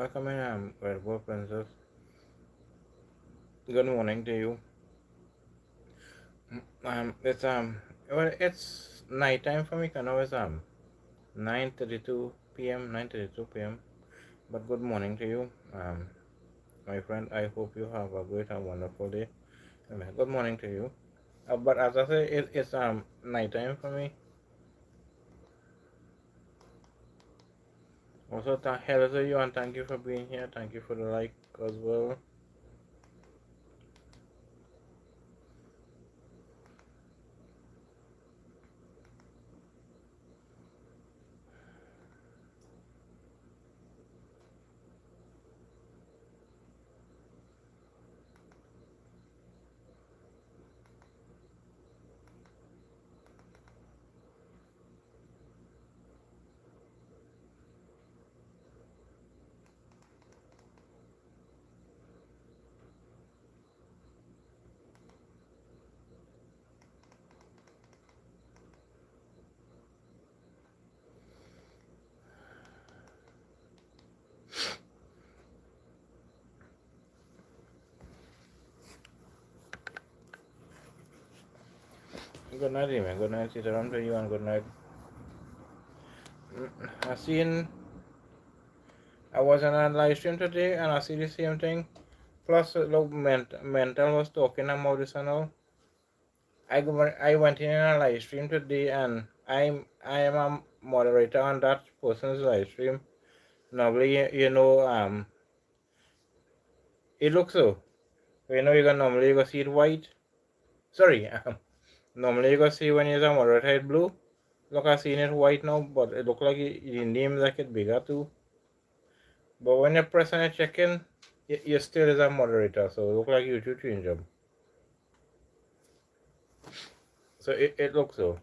Welcome in, Red Bull Princess. Good morning to you. It's well, it's nighttime for me. I know it's 9:32 p.m. 9:32 p.m. But good morning to you, my friend. I hope you have a great and wonderful day. Good morning to you. But as I say, it's nighttime for me. Also, hello to you and thank you for being here. Thank you for the like as well. Good night, man. Good night, Sitaram to you and good night. I seen I was on a live stream today and I see the same thing. Plus, look, mental was talking about this and all. I went in a live stream today and I am a moderator on that person's live stream. Normally, it looks so. Normally you gonna see it white. Sorry, normally you gonna see when you're a moderator it blue. Look, I seen it white now, but it look like the name like it bigger too. But when you press on a check-in, you still is a moderator, so it look like you should change them. So it looks so.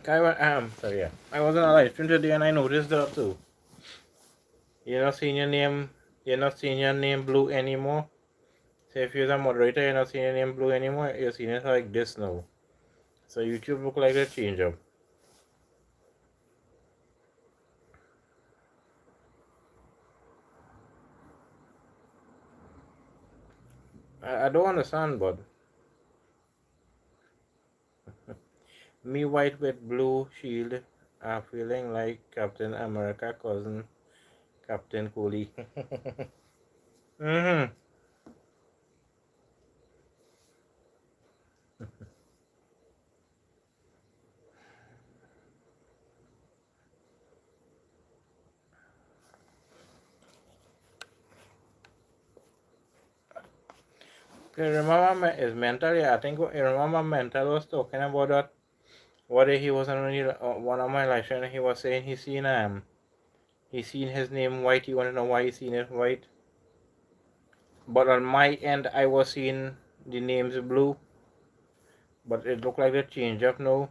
Sorry, yeah. I was on a live stream today and I noticed that too. You're not seeing your name blue anymore. So if you're a moderator, you're not seeing your name blue anymore. You're seeing it like this now. So YouTube look like a change up. I don't understand, but me white with blue shield are feeling like Captain America cousin Captain Cooley. mm-hmm. Remember is mentally. I think you remember mental was talking about that. What he was on one of my live streams. He was saying he seen his name white. He want to know why he seen it white. But on my end, I was seeing the names blue. But it looked like they changed up now.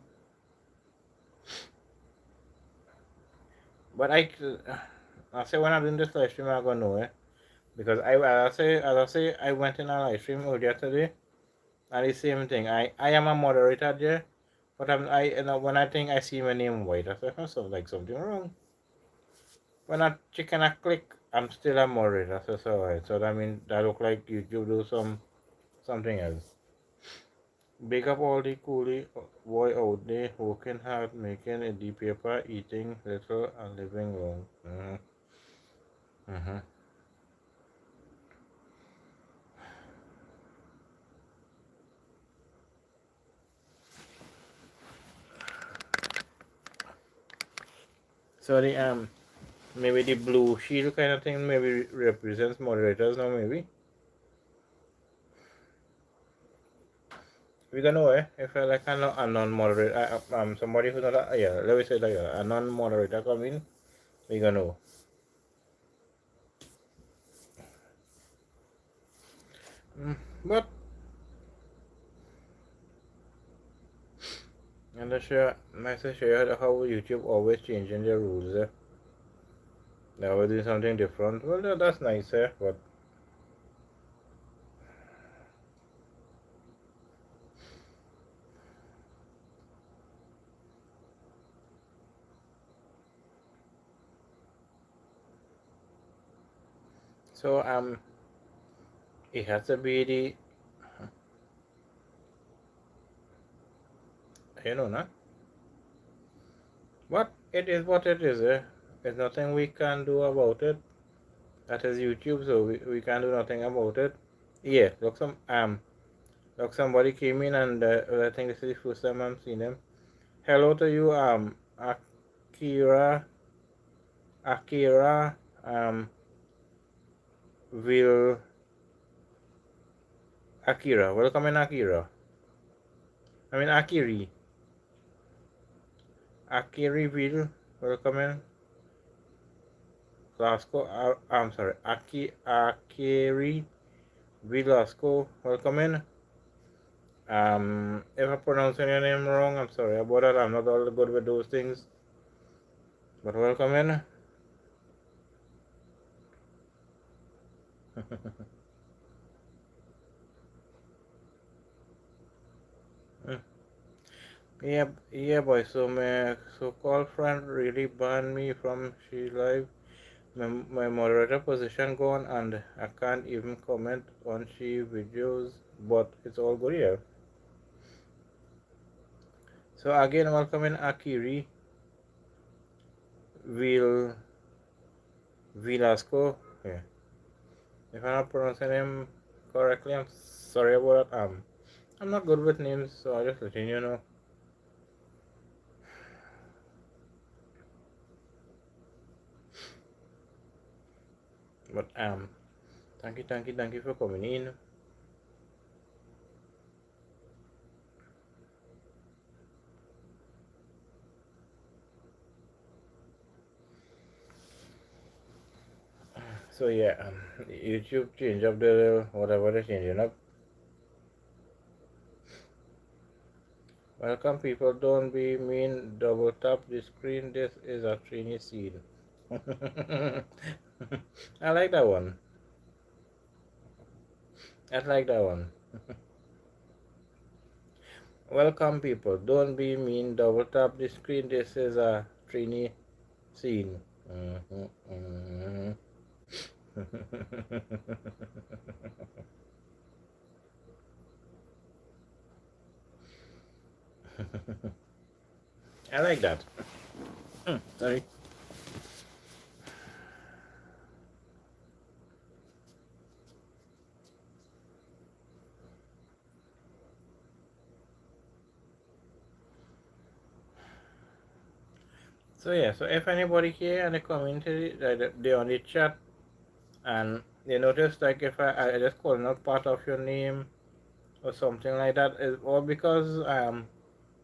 But I say when I'm doing this live stream, I'm gonna know it because as I say, I went in a live stream earlier today, and the same thing. I am a moderator there, but when I think I see my name white, I say, oh, so like something wrong. When I chicken I click, I'm still a moderator. So alright. So that means that look like YouTube do something else. Big up all the coolie boy out there working hard, making a deep paper, eating little and living long. Mm-hmm. So maybe the blue shield kind of thing maybe represents moderators now maybe. We don't know if like a non-moderator somebody who's not yeah, let me say that a non-moderator come in, we gonna know. But and I share nice to share how YouTube always changing their rules. They always doing something different. Well, that's nice, but So it has to be the, no? But it is what it is, eh? There's nothing we can do about it. That is YouTube, so we can do nothing about it. Yeah, look, somebody came in, and I think this is the first time I'm seeing them. Hello to you, Akira, Akira, will Akira. Welcome in, Akira. I mean Akiri will welcome in. Lasco, I'm sorry, Akiri Velasco, welcome in. If I pronounce your name wrong, I'm sorry about that. I'm not all good with those things, but welcome in. Yeah, yeah, boy. So my so-called friend really banned me from she live. My moderator position gone, and I can't even comment on she videos. But it's all good here. So again, welcome in, Akiri Vil Velasco. Yeah. If I'm not pronouncing him correctly, I'm sorry about that. I'm not good with names, so I'll just let you know. But thank you for coming in. So yeah, YouTube change up the whatever they're changing up. Welcome, people. Don't be mean. Double tap the screen. This is a training scene. I like that one. I like that one. Welcome, people. Don't be mean. Double tap the screen. This is a trainee scene. I like that. Sorry. So yeah, so if anybody here in the community, they on the chat, and they notice, like, if I just calling out part of your name or something like that, is all because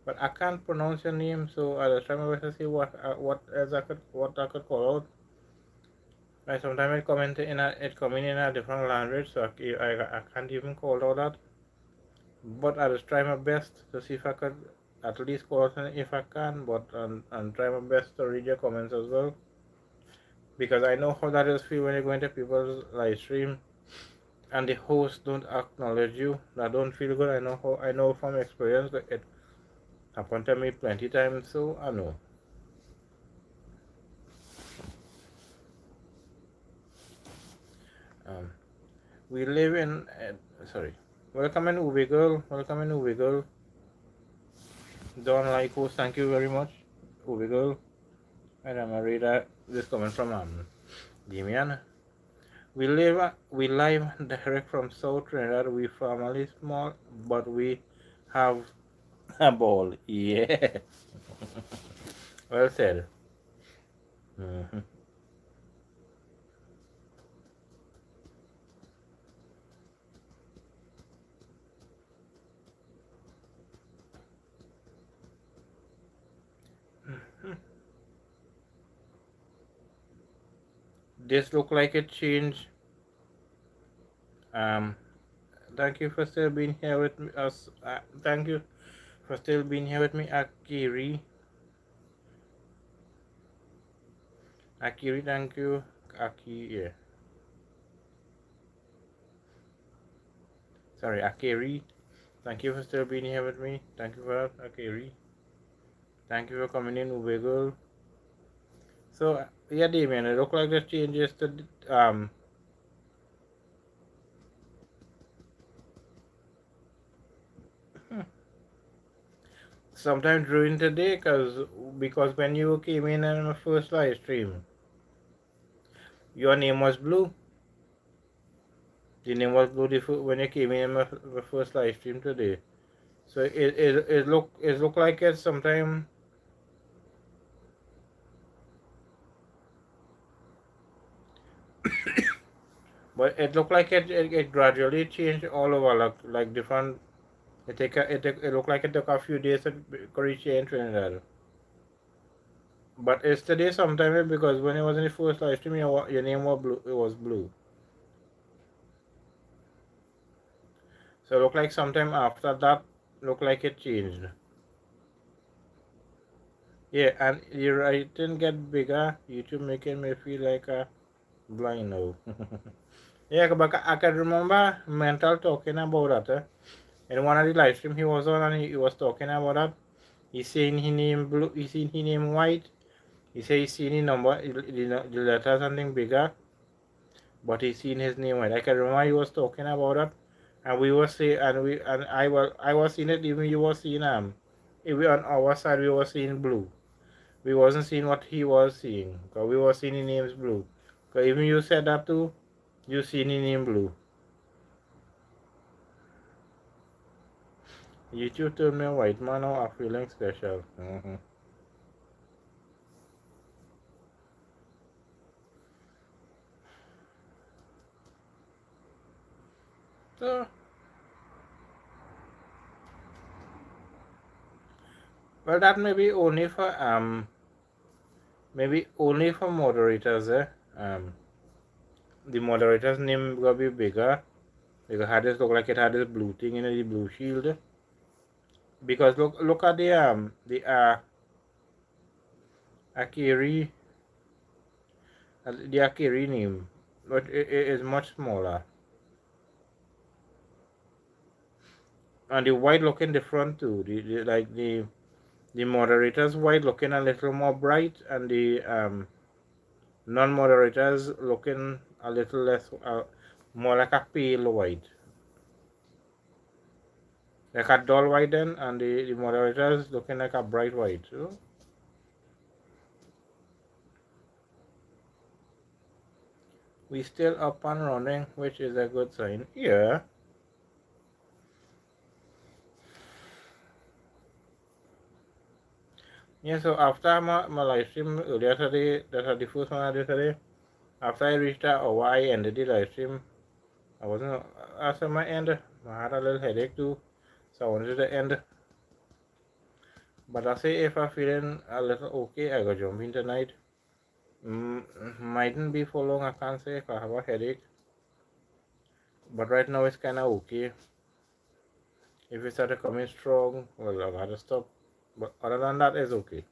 but I can't pronounce your name, so I just try my best to see what I could call out. Like sometimes it coming in a different language, so I can't even call out that. But I just try my best to see if I could at least call out if I can, but and try my best to read your comments as well, because I know how that is feel when you go into people's live stream and the host don't acknowledge you. That don't feel good. I know from experience that it happened to me plenty times, so I know. Um, we live in sorry. Welcome in, Ubi girl. Welcome in, Ubi girl. Don't like host. Thank you very much, Ubi girl. And I'm gonna read this comment from Damian. We live direct from South Trinidad. We family small, but we have a ball. Yeah. Well said. Mm-hmm. This look like a change. Um, thank you for still being here with me. Thank you for still being here with me, Akiri. Akiri, thank you. Yeah. Sorry, Akiri. Thank you for still being here with me. Thank you for that, Akiri. Thank you for coming in, Ube girl. So yeah, Damien, it look like the changes to sometime during the day, because when you came in on my first live stream, your name was Blue. The name was Blue when you came in my first live stream today. So it look like it sometime. But it looked like it gradually changed all over, like different. It looked like it took a few days to change in Trinidad. But it's today sometime because when it was in the first live stream, your name was Blue. It was Blue. So it looked like sometime after that, looked like it changed. Yeah, and your writing get bigger. YouTube making me feel like a blind now. Yeah, but I can remember Mental talking about that. In one of the live stream he was on, and he was talking about that. He saying he named Blue. He seen he named White. He said he seen the number, the letter something bigger, but he seen his name White. I can remember he was talking about it, and we were saying, and I was seeing it. Even you were seeing even on our side we were seeing Blue. We wasn't seeing what he was seeing, cause we were seeing the names Blue. Cause even you said that too. You seen the name Blue. YouTube told me White man now are feeling special. So, well, that may be only for maybe only for moderators. The moderator's name will be bigger because had this look like it had this blue thing in the blue shield. Because look at the Akiri the Akiri name, but it is much smaller. And the white looking different too. The moderators white looking a little more bright, and the non-moderators looking a little less, more like a pale white, like a dull white then, and the moderators looking like a bright white. So we still up and running, which is a good sign. Yeah. Yeah, so after my live stream earlier today, that's the first one I did today. After I reached that hour, I ended the live stream. I wasn't, after my end, I had a little headache too, so I wanted to end. But I say if I'm feeling a little okay, I go jump in tonight. Mightn't be for long, I can't say, if I have a headache. But right now it's kind of okay. If it started coming strong, well, I gotta stop. But other than that, it's okay.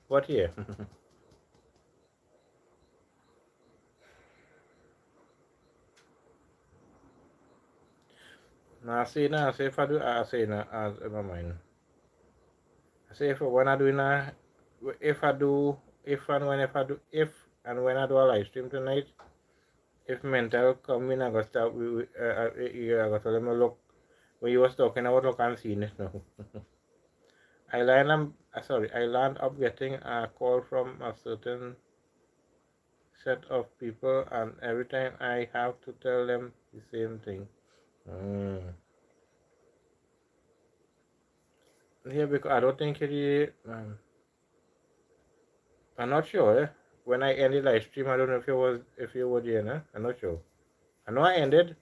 But yeah. Now, I say if I do, I say now, as in my mind. I say if when I do now, if I do, if and when if I do, if and when I do a live stream tonight, if mental come in, I got start, I got to let me look. When you was talking about look, I'm seeing it now. I learned up getting a call from a certain set of people, and every time I have to tell them the same thing. Yeah, because I don't think I'm not sure. When I ended live stream, I don't know if you were there. No? I'm not sure. I know I ended.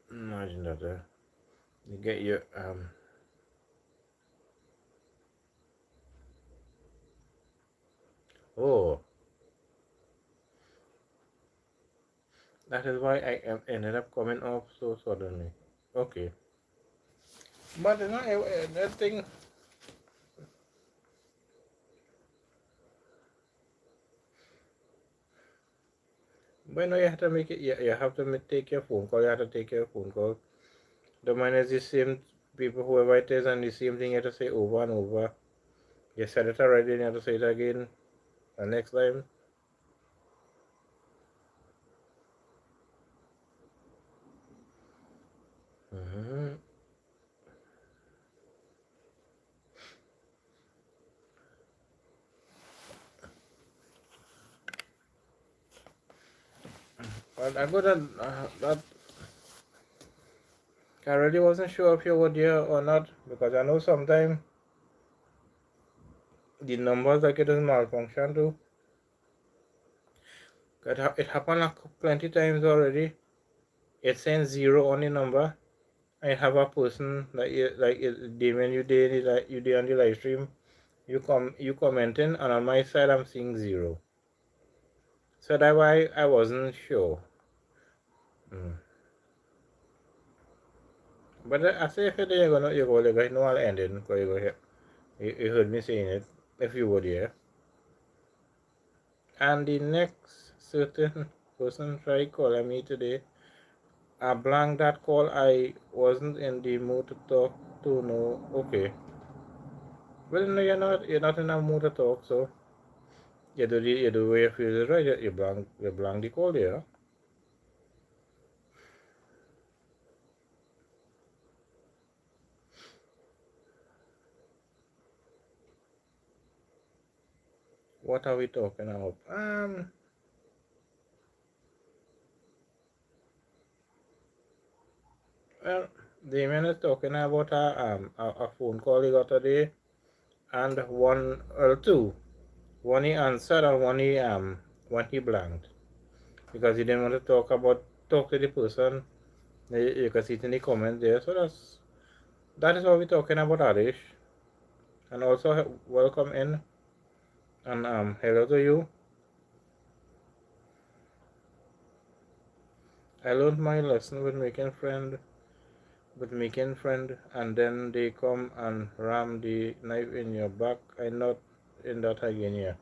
Imagine that. You get your Oh, that is why I ended up coming off so suddenly. Okay, but you know that thing. But no, you have to make it. You have to take your phone call. You have to take your phone call. The mine is the same people, whoever it is, and the same thing you have to say over and over. You said it already, and you have to say it again the next time. Mm-hmm. But I got that I really wasn't sure if you were there or not, because I know sometimes the numbers like it is malfunction too. It happened like plenty times already. It sends zero on the number. I have a person when you did like you did on the live stream, you commenting, and on my side I'm seeing zero. So that's why I wasn't sure. Mm. But I say if you're gonna like no I'll end it because you go here. You heard me saying it if you were there. And the next certain person tried calling me today. I blanked that call. I wasn't in the mood to talk to no. Okay. Well, no, you're not in a mood to talk, so you do where you feel is right. You blank the call there. What are we talking about? Well, Damien is talking about a phone call he got today, and one or two. One he answered and one he blanked because he didn't want to talk to the person. You can see it in the comment there. So that is what we're talking about, Arish. And also welcome in and hello to you. I learned my lesson with making friend, and then they come and ram the knife in your back. I'm not in that again here.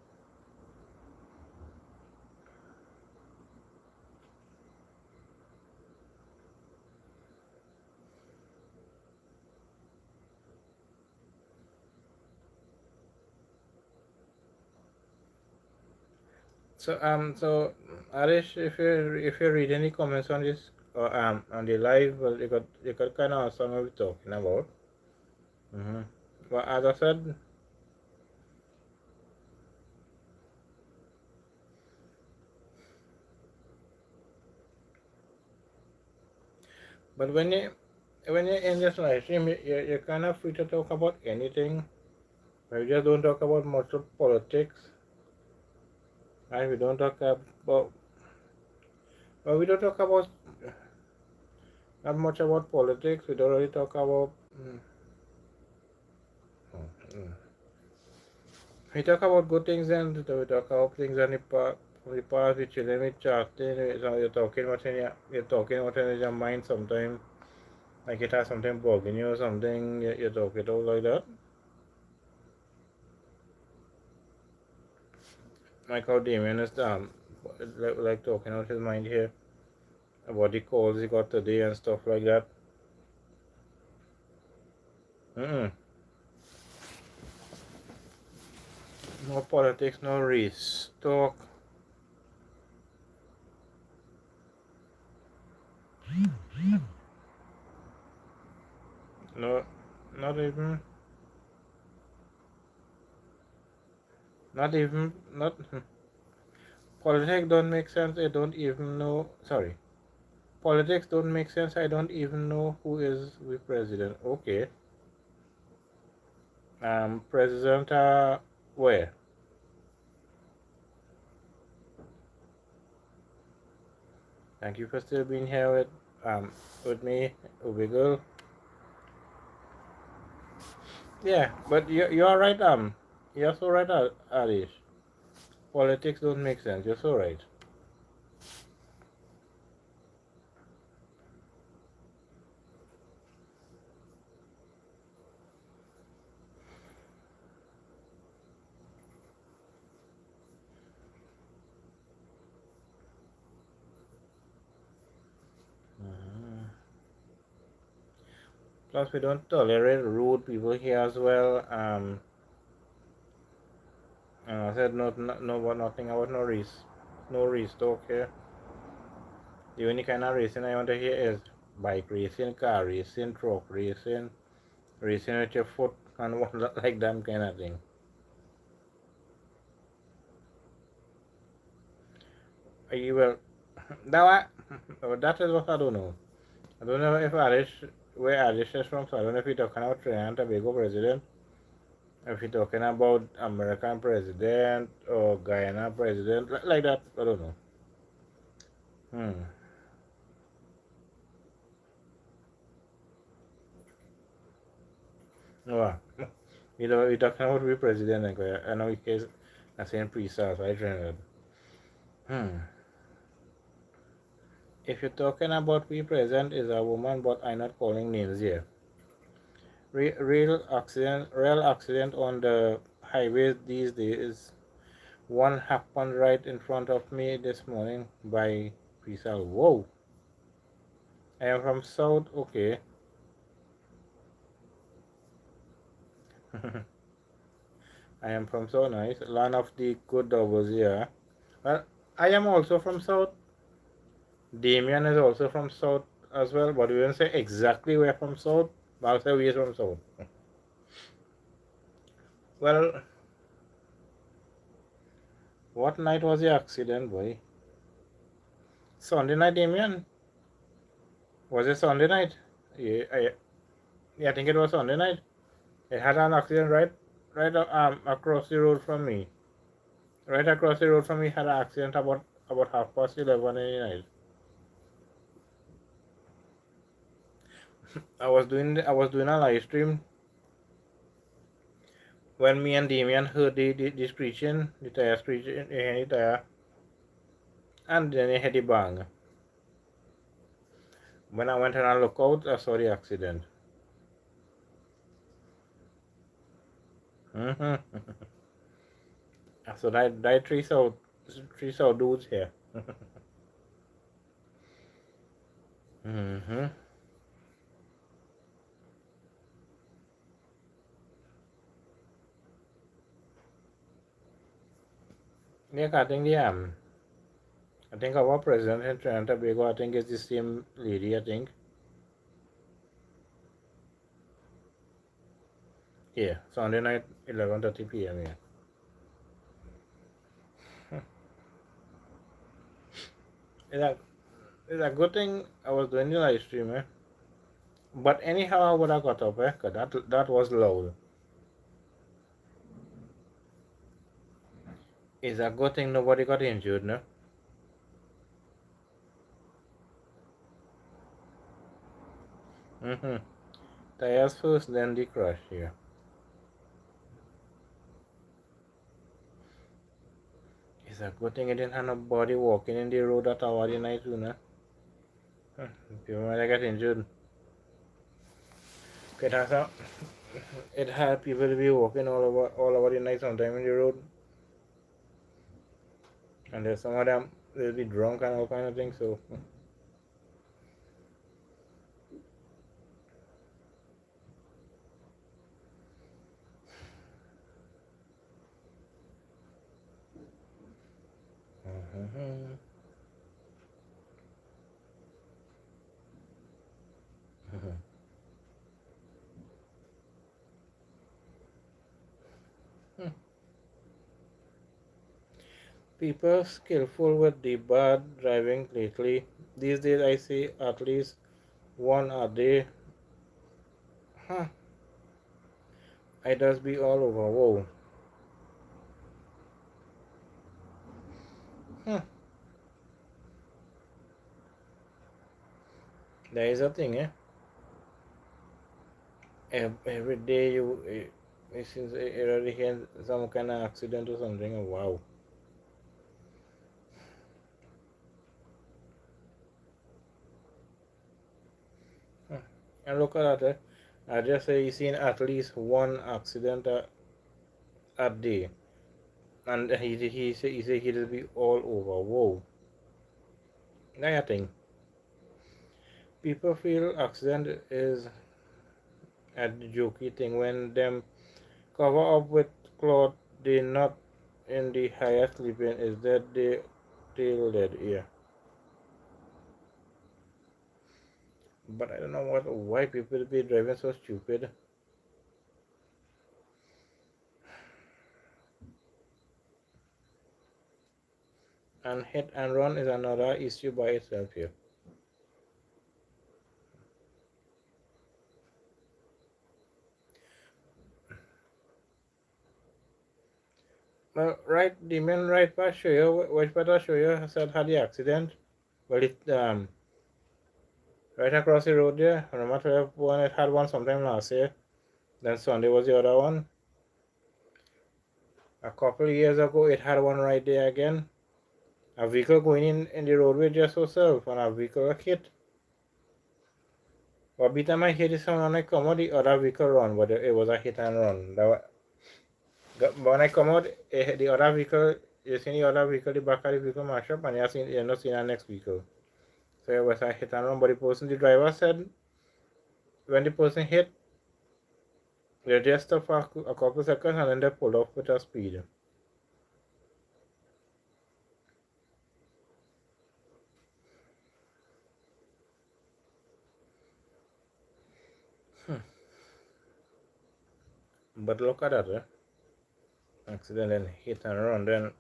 So Arish, if you read any comments on this or on the live, well, you got kind of understand what we're talking about. Mm-hmm. But as I said, but when you're in this live stream, you're kind of free to talk about anything. But we just don't talk about much of politics, and we don't talk about. But we don't talk about not much about politics. We don't really talk about. Mm, mm. We talk about good things and we talk about things in the past. We chilling, we chatting. You're talking what's in your mind sometimes. Like it has something bugging you or something. You talk it out like that. Like how Damien is like talking out his mind here about the calls he got today and stuff like that. Mm-mm. No politics, no race talk. No, not even, not. Politics don't make sense. I don't even know. Sorry, politics don't make sense. I don't even know who is the president. Okay, president. Where? Thank you for still being here with me, Ubi girl. Yeah, but you're right. You're so right, Alish. Politics don't make sense. You're so right. Plus, we don't tolerate rude people here as well. And I said nothing about no race talk here. The only kind of racing I want to hear is bike racing, car racing, truck racing, racing with your foot, and what like them kind of thing. Well, that is what I don't know. I don't know if where Alice is from, so I don't know if you're talking about Trinidad and Tobago president, if you're talking about American president or Guyana president, like that. I don't know. Hmm. No, we're talking about we president, and I know we case the same pre-stars, right, Trinidad? Hmm. If you're talking about we president is a woman, but I'm not calling names here. Real accident on the highways these days. One happened right in front of me this morning by Rizal. Whoa! I am from South. Okay. I am from South. Nice. Land of the good doubles here. Well, I am also from South. Damien is also from South as well, but we won't say exactly where from South. But I'll say we is from South. Well, what night was the accident, boy? Sunday night, Damien? Was it Sunday night? Yeah, I think it was Sunday night. It had an accident right across the road from me. Right across the road from me had an accident about 11:30 in the night. I was doing a live stream when me and Damien heard the screeching, the tire screeching, the tire, and then he had the bang. When I went and I looked out, I saw the accident. Mm-hmm. So that three saw dudes here. Mm-hmm. Yeah, I think our president in Trinidad and Tobago, I think is the same lady, I think. Yeah, Sunday night, 11:30 p.m. Yeah. It's a, it's a good thing I was doing the live stream, eh? But anyhow, I would have got up, eh? Cause that was loud. It's a good thing nobody got injured, no? Mm-hmm. Tires first, then the crash, yeah. It's a good thing it didn't have nobody walking in the road at hour the night, too, no? People might have got injured. It has it had people to be walking all over the night sometime in the road. And there's some of them they'll be drunk and all kind of things, so mm-hmm. People skillful with the bad driving lately. These days I see at least one a day. Huh. I does be all over. Whoa. Huh. There is a thing, eh? Every day it seems already had some kind of accident or something. Oh, wow. Huh. And look at that, eh? I just say you seen at least one accident a day. And he said he'll be all over. Whoa. Now I think people feel accident is at the jokey thing when them cover up with cloth they not in the highest sleeping is that they tail dead, yeah. But I don't know why people be driving so stupid. And hit and run is another issue by itself here. Well, right, the main right part show you, which part I show you said had the accident. Well, it right across the road there. No matter one, it had one sometime last year. Then Sunday was the other one. A couple of years ago, it had one right there again. A vehicle going in the roadway just herself, and a vehicle hit. But by the time I hit it, someone I come out, the other vehicle run, but it was a hit and run. When I come out, the other vehicle, you see the other vehicle, the back of the vehicle mash up, and you're not seeing the next vehicle. So it was a hit and run. But the driver said, when the person hit, they just stopped for a couple of seconds and then they pulled off with a speed. But look at that, accident and hit and run. Then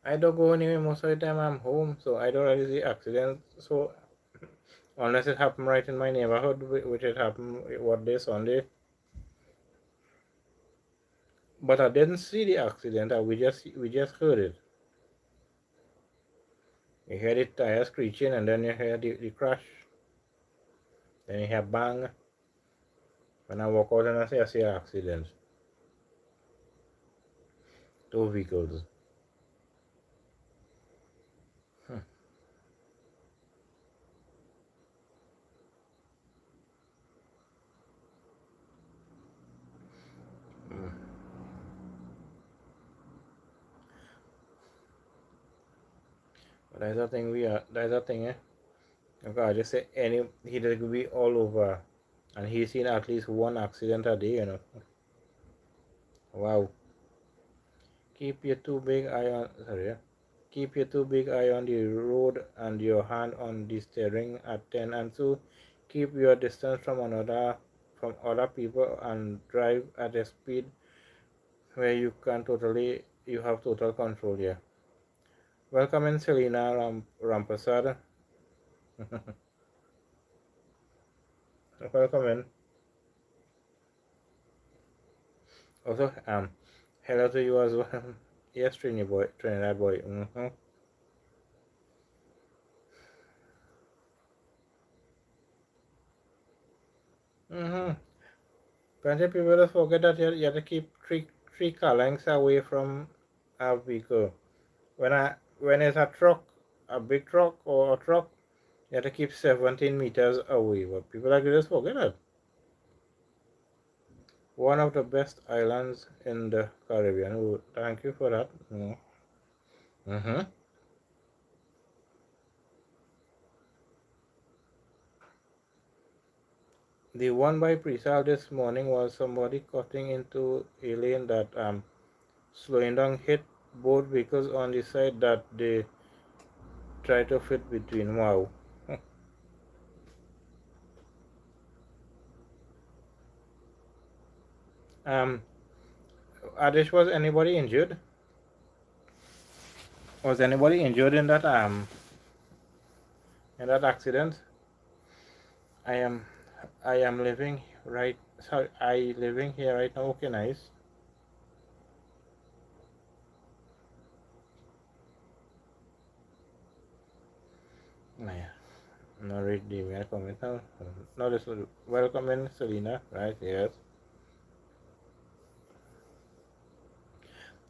I don't go anywhere most of the time. I'm home, so I don't really see accidents. So unless it happened right in my neighborhood, which it happened what day Sunday. But I didn't see the accident. We just heard it. You hear the tire screeching, and then you hear the crash. Then you hear bang. When I walk out and I see an accident. Two vehicles. But that's the thing that's the thing, Okay, I just say he could be all over, and he's seen at least one accident a day. Wow. Keep your two big eye on sorry. Keep your two big eye on the road and your hand on the steering at 10 and 2. Keep your distance from other people and drive at a speed where you have total control here. Welcome in Selena Rampasad. Welcome in. Also, hello to you as well. Yes, Trinidad boy. Plenty of people just forget that you have to keep three car lengths away from a vehicle. When it's a truck, a big truck or a truck, you have to keep 17 meters away. But people like to just forget that. One of the best islands in the Caribbean. Oh, thank you for that. Mm-hmm. The one by Presal this morning was somebody cutting into a lane that slowing down hit both vehicles on the side that they try to fit between. Wow. um, Adish, was anybody injured? Was anybody injured in that accident? I am I am living right. Sorry, I living here right now. Okay, nice. Nah, no read the email comment now. No, this welcome in Selena. Right? Yes.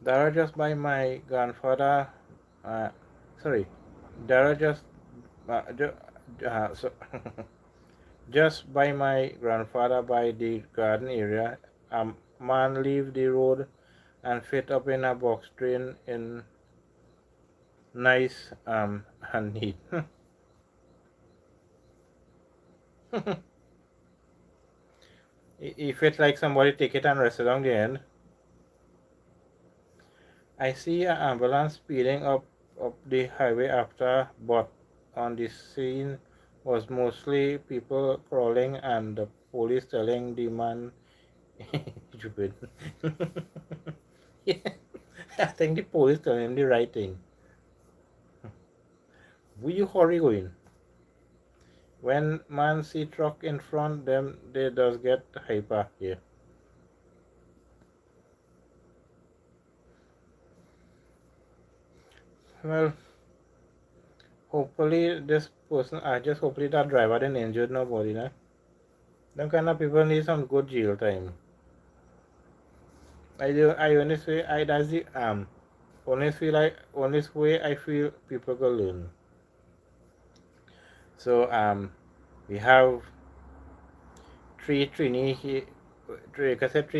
Dara just by my grandfather. Sorry, Dara just so just by my grandfather by the garden area. A man leave the road and fit up in a box train in nice and neat. If it's like somebody take it and rest it on the end. I see an ambulance speeding up the highway after, but on the scene was mostly people crawling and the police telling the man stupid. Yeah, I think the police telling him the right thing. Will you hurry going? When man see truck in front them, they does get hyper here. Well, hopefully this person, I just hopefully that driver didn't injured nobody, nah. Them kind of people need some good jail time. I honestly I that's the honestly like honest way I feel people go learn. So we have three trainee here three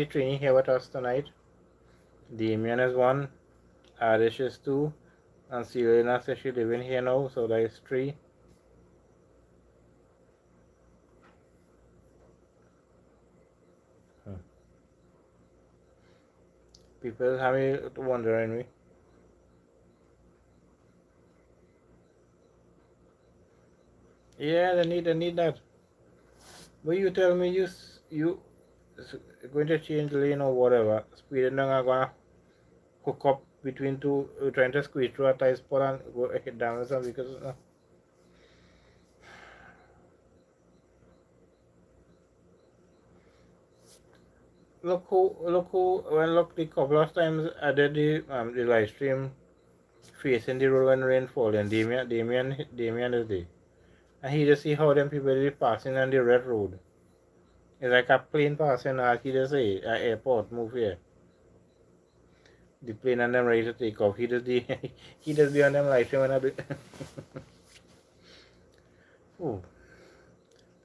trainee here with us tonight. Damien is one, Arish is two, and Selena says she living here now, so that is three. Hmm. People have me wondering me. Yeah, they need that. But you tell me you going to change lane or whatever, speeding down are gonna hook up between two, trying to squeeze through a tight spot and go hit down or something because look the couple of times I did the live stream facing the road when rain fall and Damien is there. And he just see how them people is passing on the red road. It's like a plane passing as he just say airport move here. The plane and them ready to take off. He just the he just be on them live stream and I do oh.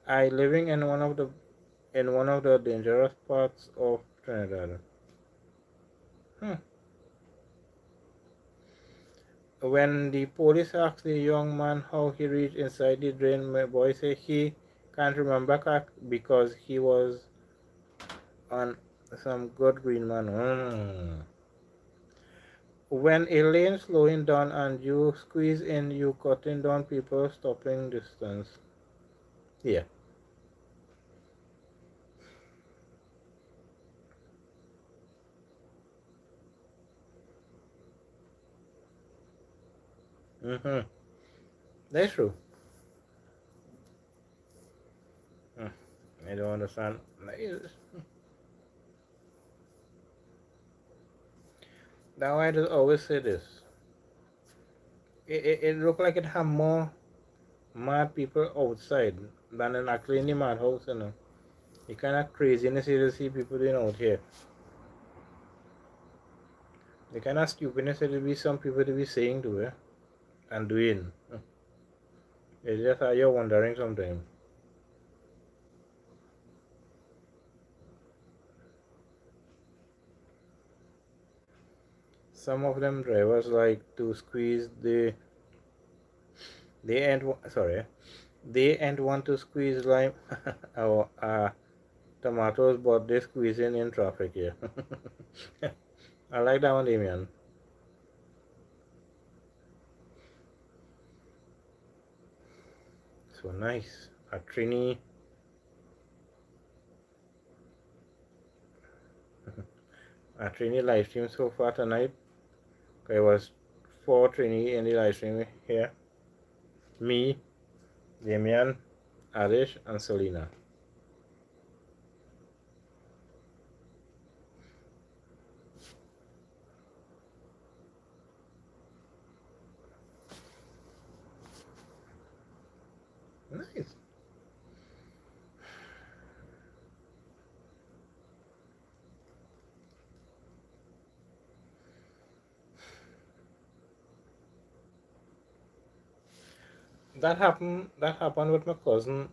I living in one of the dangerous parts of Trinidad. Hmm. When the police asked the young man how he reached inside the drain, my boy said he can't remember because he was on some good green man. When a lane slowing down and you squeeze in, you cutting down people stopping distance. Yeah. Mm-hmm. That's true. I don't understand. Now I just always say this. It look like it have more mad people outside than actually in the madhouse, you know. The kind of craziness you see people doing out here. The kind of stupidness that be some people to be saying to it and doing. It's just how you're wondering sometimes. Some of them drivers like to squeeze they ain't sorry they ain't want to squeeze lime or tomatoes, but they squeezing in traffic here. I like that one, Damien. So nice. A Trini, a Trini live stream so far tonight. There was four Trini in the live stream here. Me, Damien, Arish, and Selena. Nice. That happened with my cousin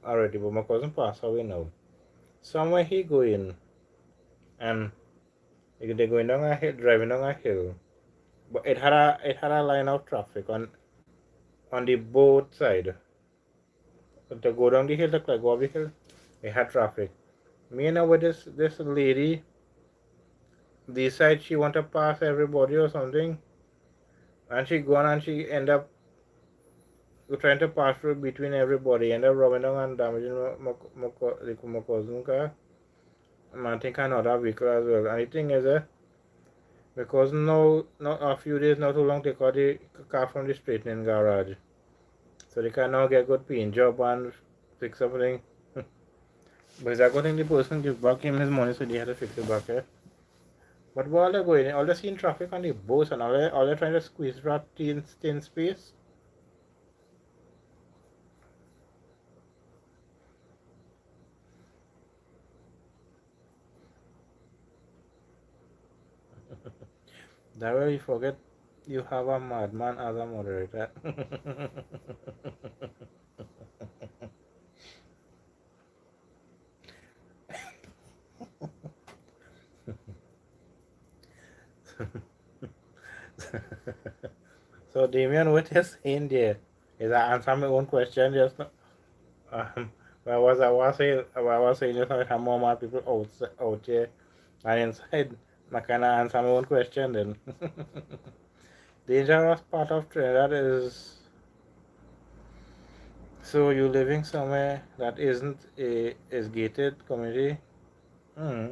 already, but my cousin passed away now. Somewhere he going and they're going down a hill, driving down a hill, But it had a line of traffic on the both side. To go down the hill, to go up the hill, it had traffic. Me and with this lady, decide she want to pass everybody or something, and she gone and she end up trying to pass through between everybody, end up rubbing down and damaging my cousin car. And I think another vehicle as well. And the thing is, because now, not a few days, not too long, they got the car from the straightening garage. So they can now get good paint job and fix everything. But it's a good thing the person give back him his money, so they had to fix it back, But while they're going, all they're seeing traffic on the bus and all they're trying to squeeze that thin space. That way you forget you have a madman as a moderator. So Damien, what you're saying there is I answer my own question just now. Um, I was saying just now how more mad people out there and inside. I kind of answer my own question then. Dangerous part of Trinidad is so you living somewhere that isn't a is gated community. Hmm.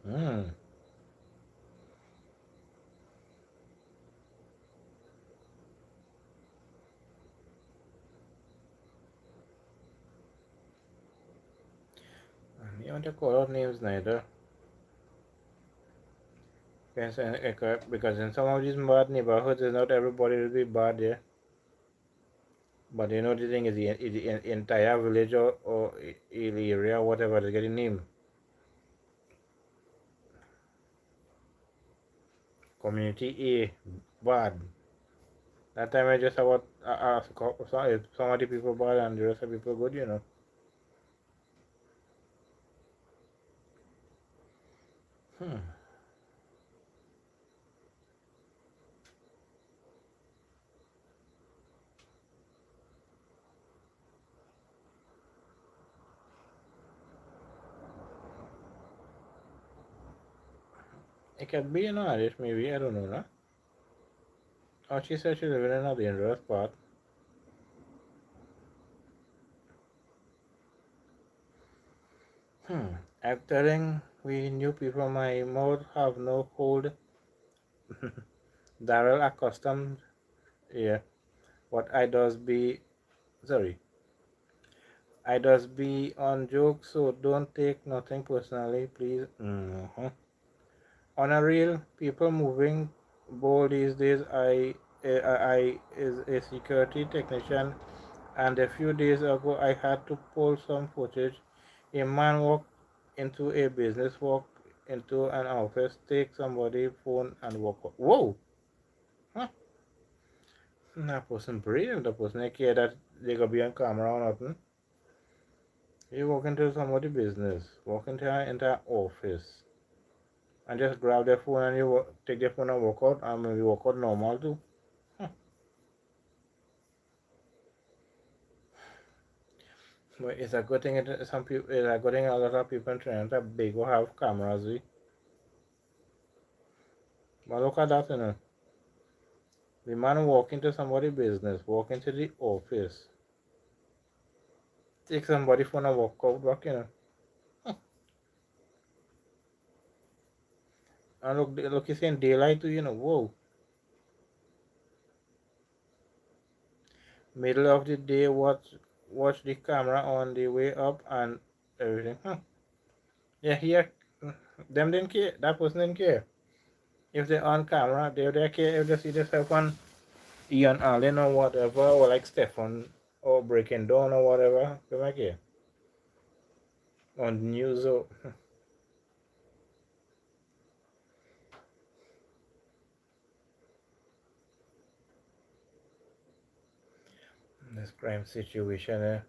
Hmm. You want to call out names neither. Because in some of these bad neighborhoods, it's not everybody will be bad there. But you know the thing is the entire village or area, whatever, is getting named. Community A, bad. That time I just about some of the people bad and the rest of the people good. Hmm. It could be, Alice, maybe, I don't know, no? Oh, she said she lives in a dangerous part. Hmm. I'm telling we new people my mouth have no hold. Darrel accustomed, yeah. What I does be, sorry, I does be on joke, so don't take nothing personally, please. On a real, people moving bold these days. I is a security technician, and a few days ago I had to pull some footage. A man walked into a business, walked into an office, take somebody's phone, and walk out. Whoa! Huh? That person brave. The person I care that they gonna be on camera or nothing. You walk into somebody's business, walk into an entire office, and just grab their phone and you take their phone and walk out, and maybe walk out normal too. Huh. But it's a good thing. Some people, it's a good thing. A lot of people in Trinidad big will have cameras. But look at that, The man walk into somebody's business, walk into the office, take somebody's phone and walk out back. And look, he's in daylight too. Whoa. Middle of the day, watch the camera on the way up and everything. Huh. Yeah, here, them didn't care. That person didn't care. If they're on camera, they care if they see themselves on Ian Allen or whatever, or like Stefan or Breaking Dawn or whatever. They might care. On the news, so this crime situation.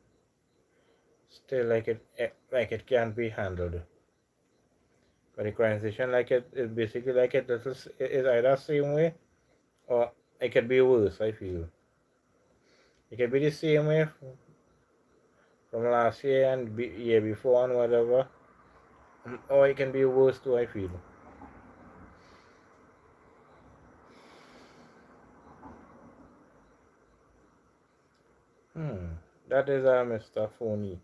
still like it can't be handled. But the crime situation like it is basically like it is either same way or it could be worse. I feel it could be the same way from last year and year before and whatever, or it can be worse too. I feel. Hmm. That is Mr. Phony.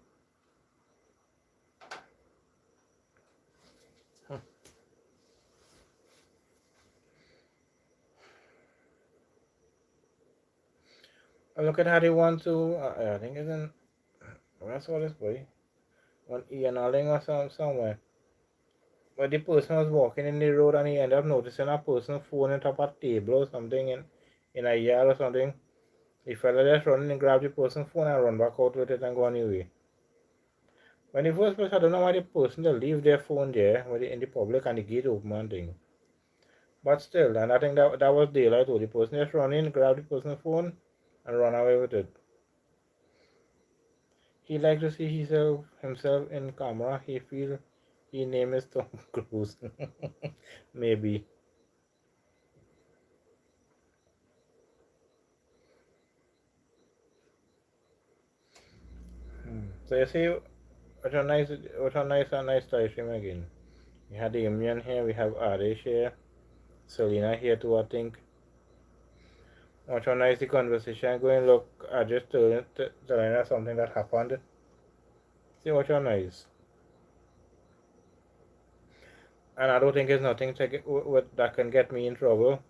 Hmm. Look at how they want to. I think it's in. Where I saw this boy on Ian Alling or somewhere. But the person was walking in the road and he ended up noticing a person phone on top of a table or something in a yard or something. The fella just running and grab the person's phone and run back out with it and go on his way. When the first place, I don't know why the person they leave their phone there in the public and the gate open and thing. But still, and I think that was daylight. The person just run in, grab the person's phone, and run away with it. He like to see himself in camera. He feel his name is Tom Cruise. Maybe. So you see, what a nice live stream again. We had Damien here, we have Arish here, Selena here too, I think. What a nice the conversation going. Look, I just telling her something that happened. See what a nice. And I don't think it's nothing to that can get me in trouble.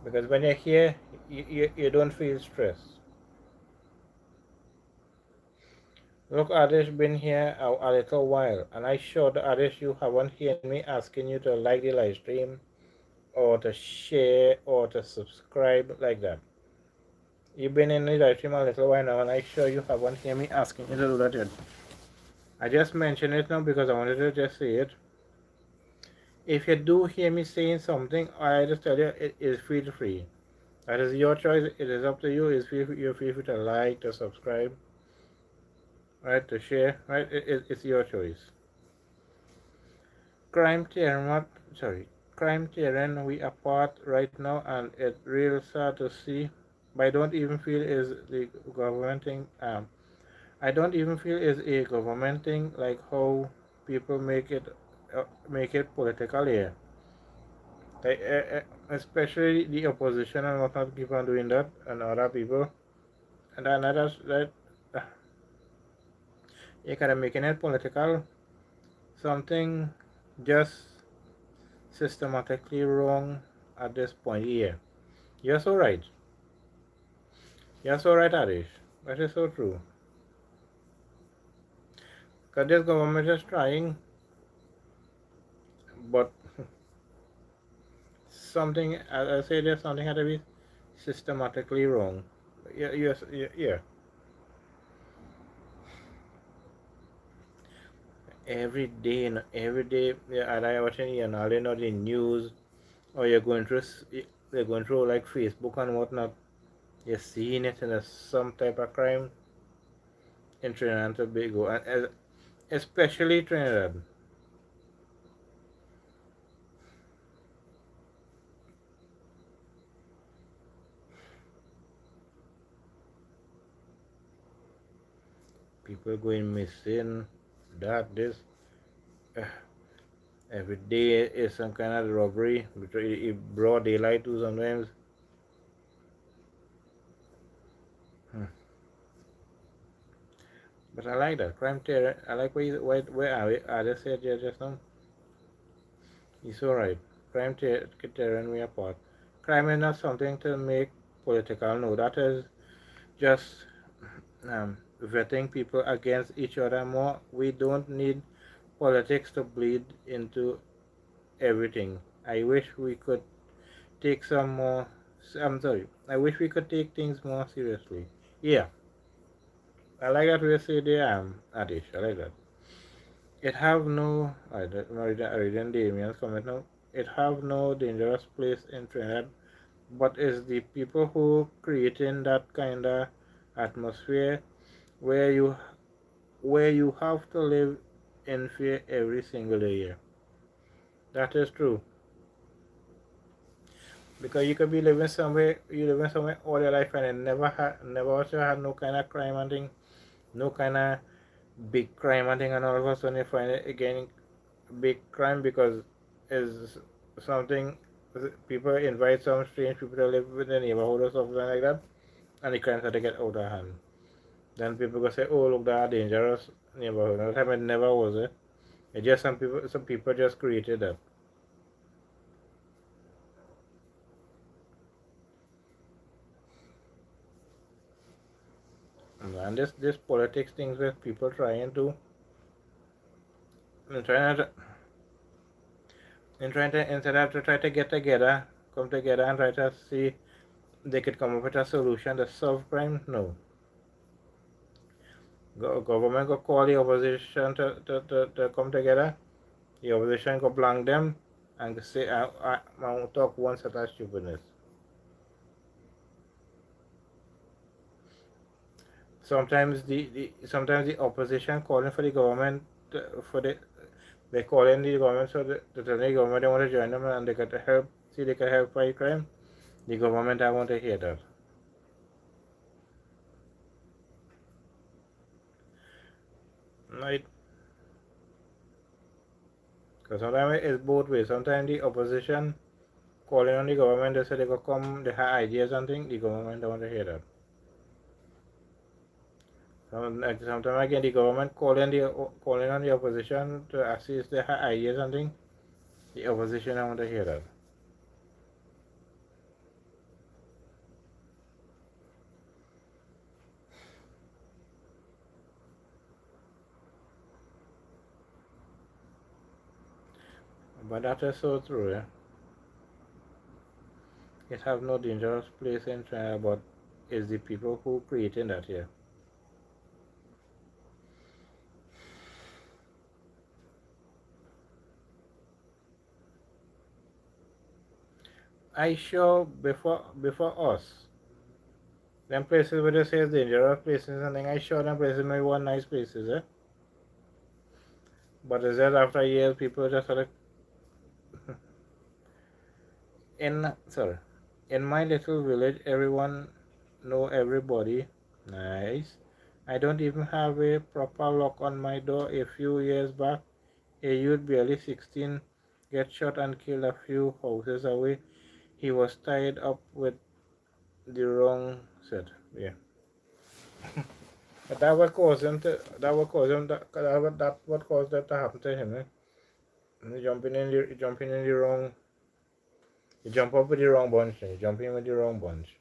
Because when you're here, you don't feel stressed. Look, Adish been here a little while, and I sure the Adish you haven't heard me asking you to like the live stream or to share or to subscribe like that. You've been in the live stream a little while now, and I sure you haven't heard me asking you to do that yet. I just mentioned it now because I wanted to just say it. If you do hear me saying something, I just tell you it is feel free. That is your choice. It is up to you. You're free to like, to subscribe, right, to share, right. It's your choice. Crime Tierra, sorry, Crime Tierra, we apart right now, and it's real sad to see. But I don't even feel is the government thing. I don't even feel is a government thing like how people make it political here. Like, especially the opposition and whatnot keep on doing that, and other people, and then that uh, you kind of making it political. Something just systematically wrong at this point here. You're so right. You're so right, Arish. That is so true. Because this government is trying, but something, as I say, there's something had to be systematically wrong. Yeah, yes, yeah. Every day, yeah, either watching you know, the news, or you're going through like Facebook and whatnot. You're seeing it in some type of crime in Trinidad and Tobago, and especially Trinidad. People going missing, that, this. Uh, every day is some kind of robbery, broad daylight too sometimes. Hmm. But I like that. Crime terror. I like where are they said there just now? He's alright. Terror and we apart. Crime is not something to make political, no. That is just vetting people against each other more. We don't need politics to bleed into everything. I wish we could take some more. I'm sorry. I wish we could take things more seriously. Yeah, I like that we say the addish. I like that. It have no. I reading Damien's comment now. It have no dangerous place in Trinidad, but is the people who creating that kind of atmosphere where you have to live in fear every single day. Yeah. That is true. Because you could be living somewhere, you living somewhere all your life and it never also had no kind of crime and thing, no kind of big crime and thing, and all of a sudden you find it again big crime because is something people invite some strange people to live in the neighborhood or something like that, and the crime started to get out of hand. Then people go say, "Oh, look, that dangerous neighborhood." No time it never was it. It just some people just created that. And this politics things where people trying to trying to instead of to try to get together, come together and try to see they could come up with a solution to solve crime. No, government go call the opposition to come together. The opposition go blank them and say I talk one set of stupidness. Sometimes the opposition calling for the government for they calling the government so the government they want to join them and they got to help see they can help fight crime. The government I want to hear that. Right. Because sometimes it's both ways. Sometimes the opposition calling on the government, they say they go come, they have ideas and things, the government don't want to hear that. Sometimes again, the government calling on the opposition to assist they have ideas and things, the opposition don't want to hear that. But that is so true. Yeah? It have no dangerous place in China, but it's the people who creating that here. I sure before us, them places where they say it's dangerous places and thing, I sure them places may one nice places, eh? But is that after years people just sort of sorry. In my little village everyone know everybody. Nice. I don't even have a proper lock on my door. A few years back, a youth barely 16 get shot and killed a few houses away. He was tied up with the wrong set. Yeah. But that what caused him to that what caused him that what caused that to happen to him, eh? Jumping in the wrong you jump up with the wrong bunch, you jump in with the wrong bunch.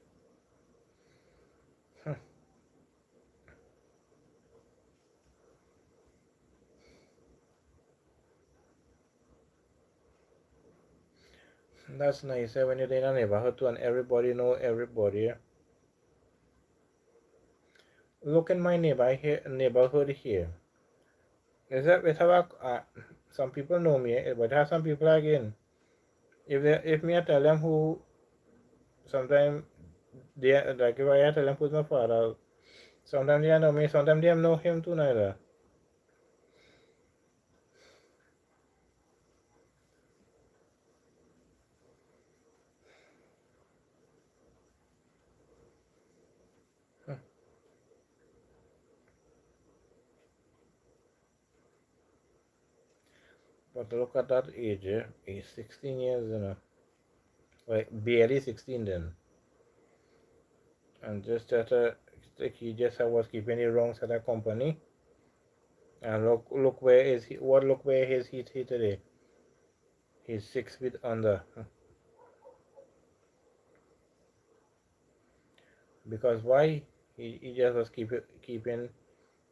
That's nice, eh? When you're in a neighborhood too and everybody know everybody. Look in my neighborhood here. Is that we have some people know me, but have some people again. If me I tell them who sometimes they like if I tell them who's my father, sometimes they know me, sometimes they know him too neither. But look at that age, eh? He's 16 years, like barely 16 then, and just that like he just was keeping the wrong set of company. And look where is he? What look where is he today? He's 6 feet under. Because why? He just was keeping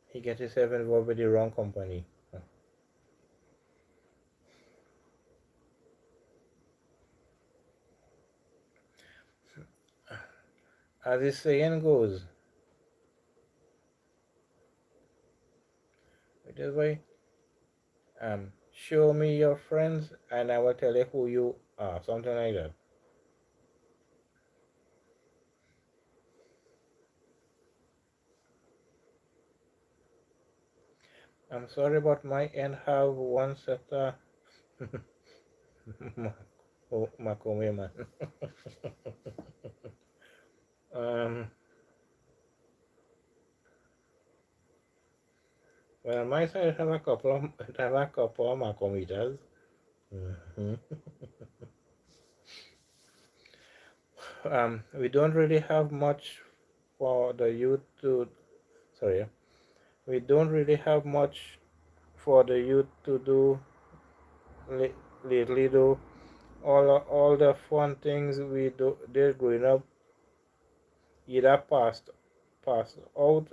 he gets himself involved with the wrong company. As the saying goes, Is why show me your friends and I will tell you who you are, something like that. I'm sorry about my end have one set Makome man. um well my side have a couple of Makomitas. Mhm. We don't really have much for the youth to sorry we don't really have much for the youth to do lately though. All the fun things we do they're growing up either passed out,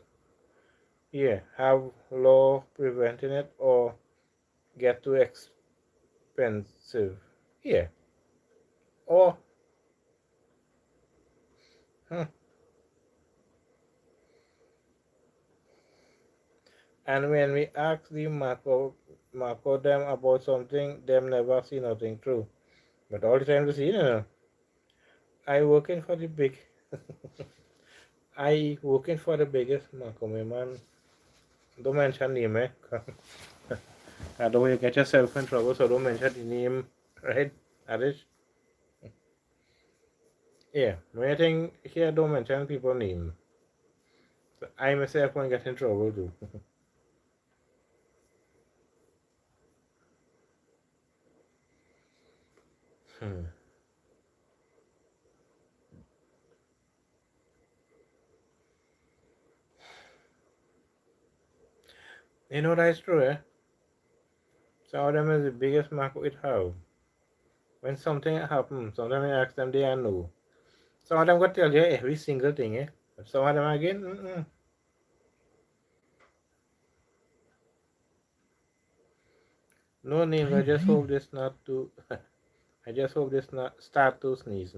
yeah, have law preventing it or get too expensive. Yeah. Or hmm. And when we ask the Marco them about something, them never see nothing true. But all the time to see, I working for the big I working for the biggest Marco man. Don't mention name, eh? I don't want you get yourself in trouble, so don't mention the name, right? Adish? Yeah. When you think here don't mention people name. So I myself won't get in trouble too. Hmm. You know that's true, eh? Some of them is the biggest mark it have. When something happens, sometimes I ask them, they are know. Some of them got tell you every single thing, eh? But some of them again, no names. I just hope this not to. I just hope this not start to sneeze.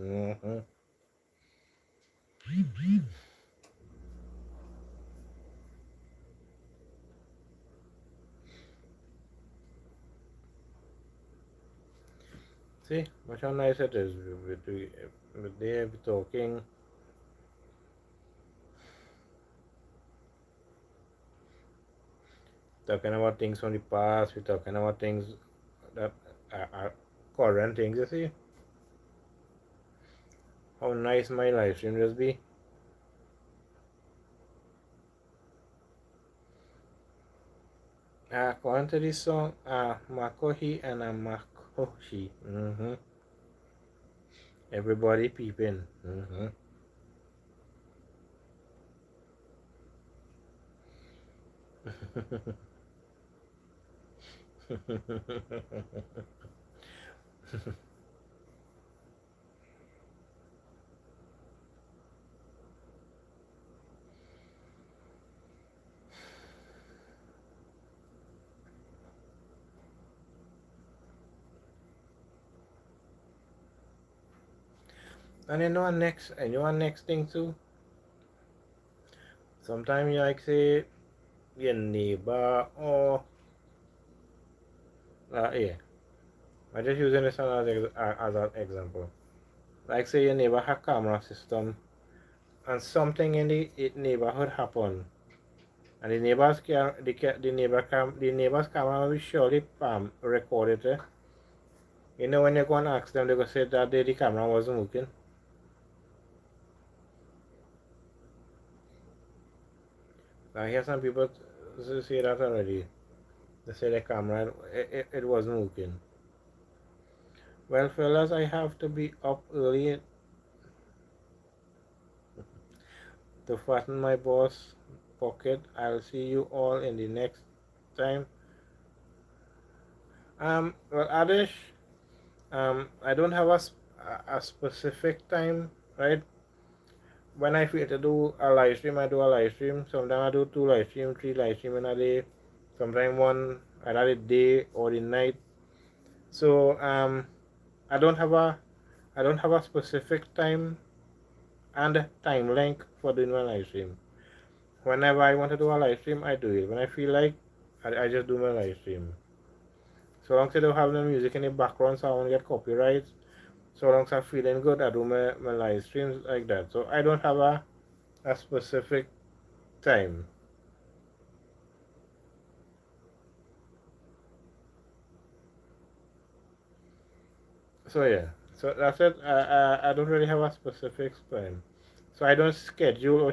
See, much how nice it is. They be talking about things from the past. We're talking about things that are current things. You see how nice my live stream just be. According to this song, Makohi and Makoshi. Everybody peeping. And you know next thing too. Sometimes you like say your neighbor or yeah. I'm just using this as, as an example. Like say your neighbor have camera system and something in the neighborhood happen and the neighbors can the neighbors camera will surely record it. You know when you go and ask them they go say that day the camera wasn't working. I hear some people say that already. They say the camera it wasn't working. Well fellas I have to be up early to fatten my boss pocket. I'll see you all in the next time. Well, Adish, I don't have a specific time, right? When I feel to do a live stream, I do a live stream. Sometimes I do two live stream, three live stream in a day. Sometimes one either the day or the night. So I don't have a I don't have a specific time and time length for doing my live stream. Whenever I want to do a live stream, I do it. When I feel like I just do my live stream. So long as I don't have no music in the background so I won't get copyright. So long as I'm feeling good, I do my live streams like that. So I don't have a specific time. So yeah, so that's it. I don't really have a specific time. So I don't schedule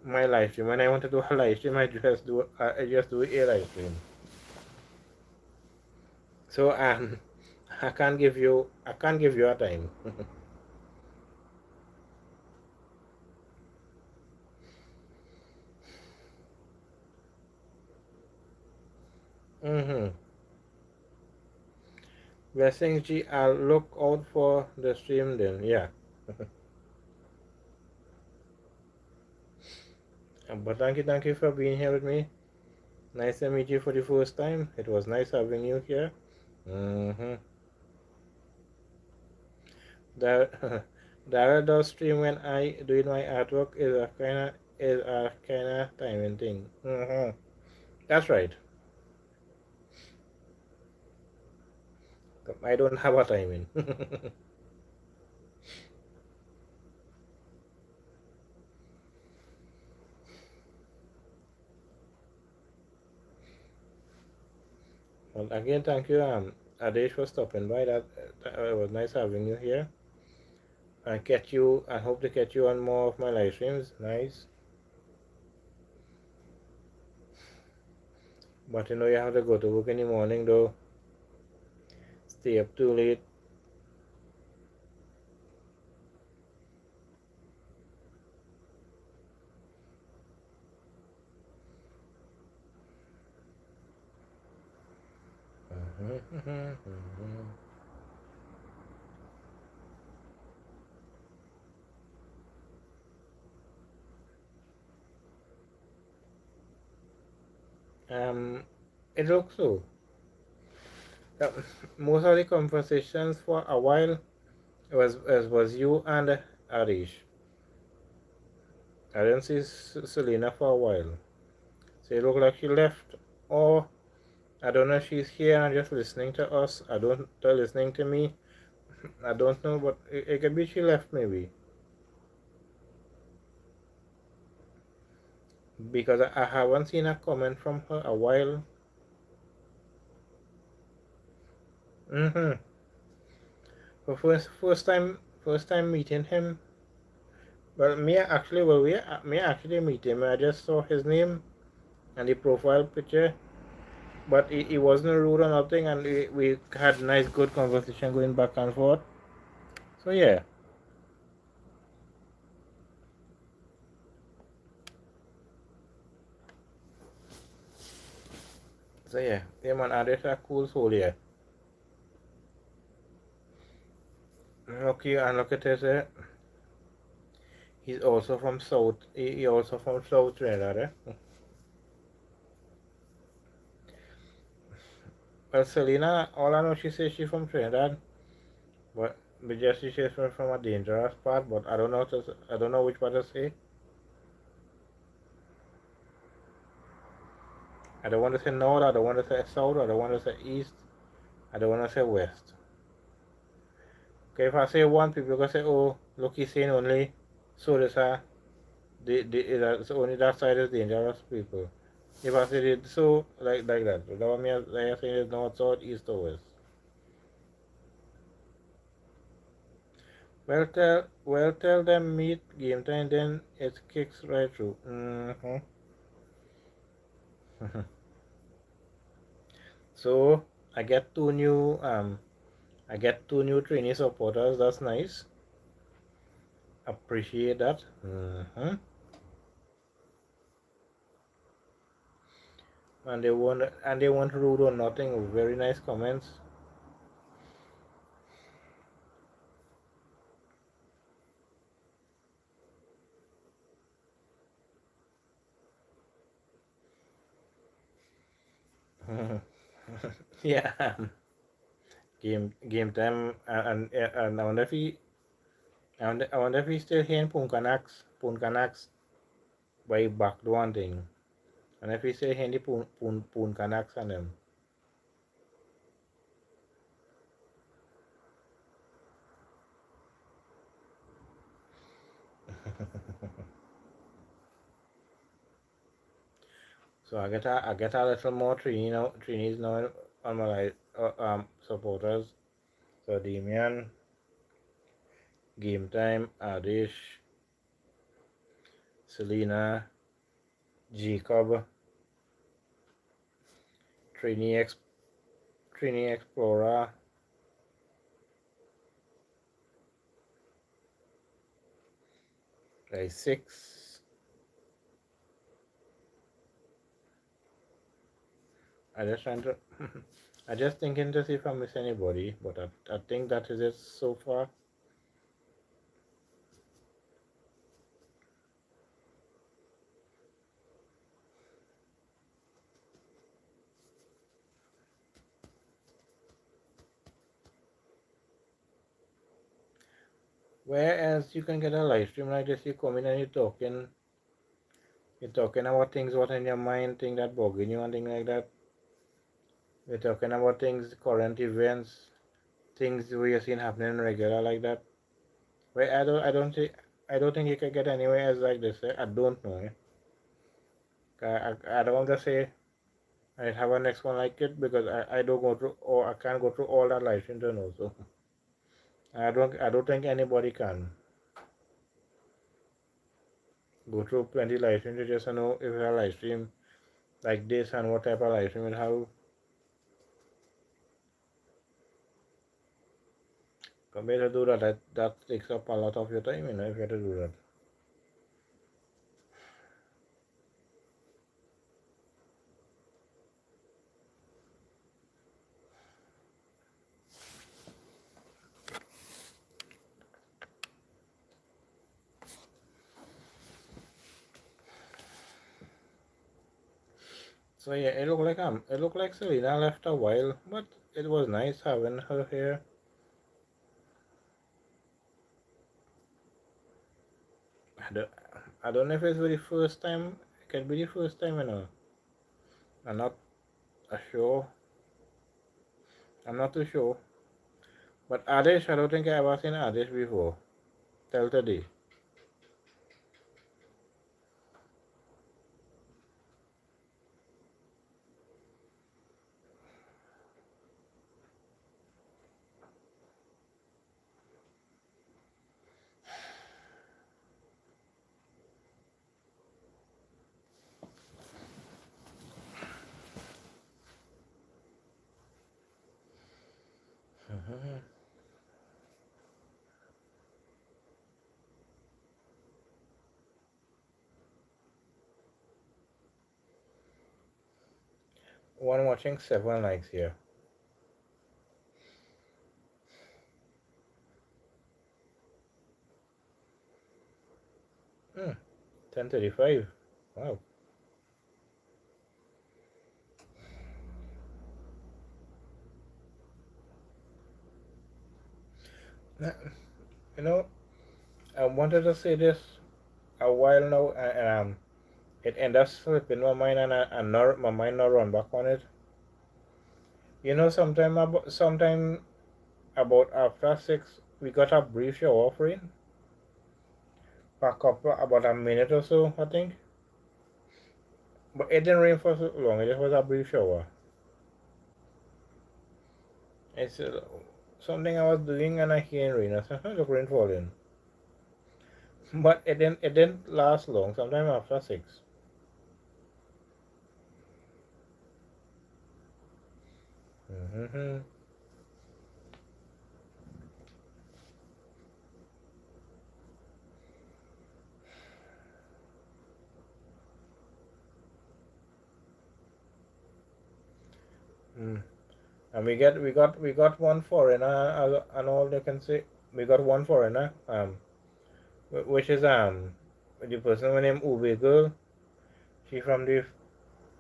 my live stream. When I want to do a live stream, I just do a live stream. So I can't give you a time. Mm-hmm. Blessings G, I'll look out for the stream then. Yeah. But thank you for being here with me. Nice to meet you for the first time. It was nice having you here. Mm-hmm. That Darrel does stream when I doing my artwork is a kinda timing thing. Mm-hmm. That's right. I don't have a timing. Well, again, thank you, Adesh, for stopping by. That it was nice having you here. And catch you. I hope to catch you on more of my live streams. Nice. But you know you have to go to work in the morning though. Stay up too late. It looks so. Uh, Most of the conversations for a while was you and Arish. I didn't see Selena for a while. So it looked like she left, or I don't know if she's here and just listening to us. I don't listening to me. I don't know, but it could be she left maybe because I haven't seen a comment from her a while. Mm-hmm. So first time meeting him. Well, me actually meet him. I just saw his name and the profile picture, but he wasn't rude or nothing, and we had nice, good conversation going back and forth. So yeah, yeah, man, Adesh a cool soul, yeah. Okay, and look at this. He's also from South. He also from South Trinidad. Well, Selena, all I know, she says she's from Trinidad, but just she says from a dangerous part. But I don't know which part to say. I don't want to say north. I don't want to say south. I don't want to say east. I don't want to say west. Okay, if I say one, people gonna say, "Oh, look, he's saying only so this only that side is dangerous people." If I say it so like that, that what me like I say is north, south, east, or west. Well, tell them meet game time, then it kicks right through. Mm-hmm. So I get I get two new trainee supporters. That's nice. Appreciate that. Mm-hmm. And they weren't rude or nothing. Very nice comments. Yeah. Game time and I wonder if I wonder if he's still here in Punkanax by back one thing. And if we say Hindi, poon connects on them. So I get a little more Trinis now on my supporters. So Damian, Game Time, Adish, Selena, Jacob, Trini Ex Trini Explorer, like 6. I just trying to I just thinking to see if I miss anybody, but I think that is it so far. Whereas you can get a live stream like this, you come in and you're talking about things what in your mind, thing that bugging you and things like that. You're talking about things, current events, things we are seeing happening regular like that. Where I don't think you can get anywhere else like this. I don't know. I don't want to say I have a next one like it because I don't go through or I can't go through all that live stream to know. So I don't think anybody can go through plenty live stream to just know if a live stream like this and what type of live stream it have. Compared to do that takes up a lot of your time, if you have to do that. So yeah, it looked like Selena left a while, but it was nice having her here. I don't, I don't know if it's the first time. It can be the first time, I'm not sure. I'm not too sure. But Adish, I don't think I ever seen Adish before. Till today. One watching 7 likes here. 10:35. Wow. You know, I wanted to say this a while now, and it ended up slipping my mind, and my mind not run back on it. Sometime about after 6, we got a brief shower offering. Back up about a minute or so, I think. But it didn't rain for so long. It just was a brief shower. It's something I was doing and I hear rain. I said, look, rain falling. But it didn't last long. Sometime after 6. Mm-hmm. Mm. And we got one foreigner, and all they can say. We got one foreigner, which is the person named Ube girl. She from the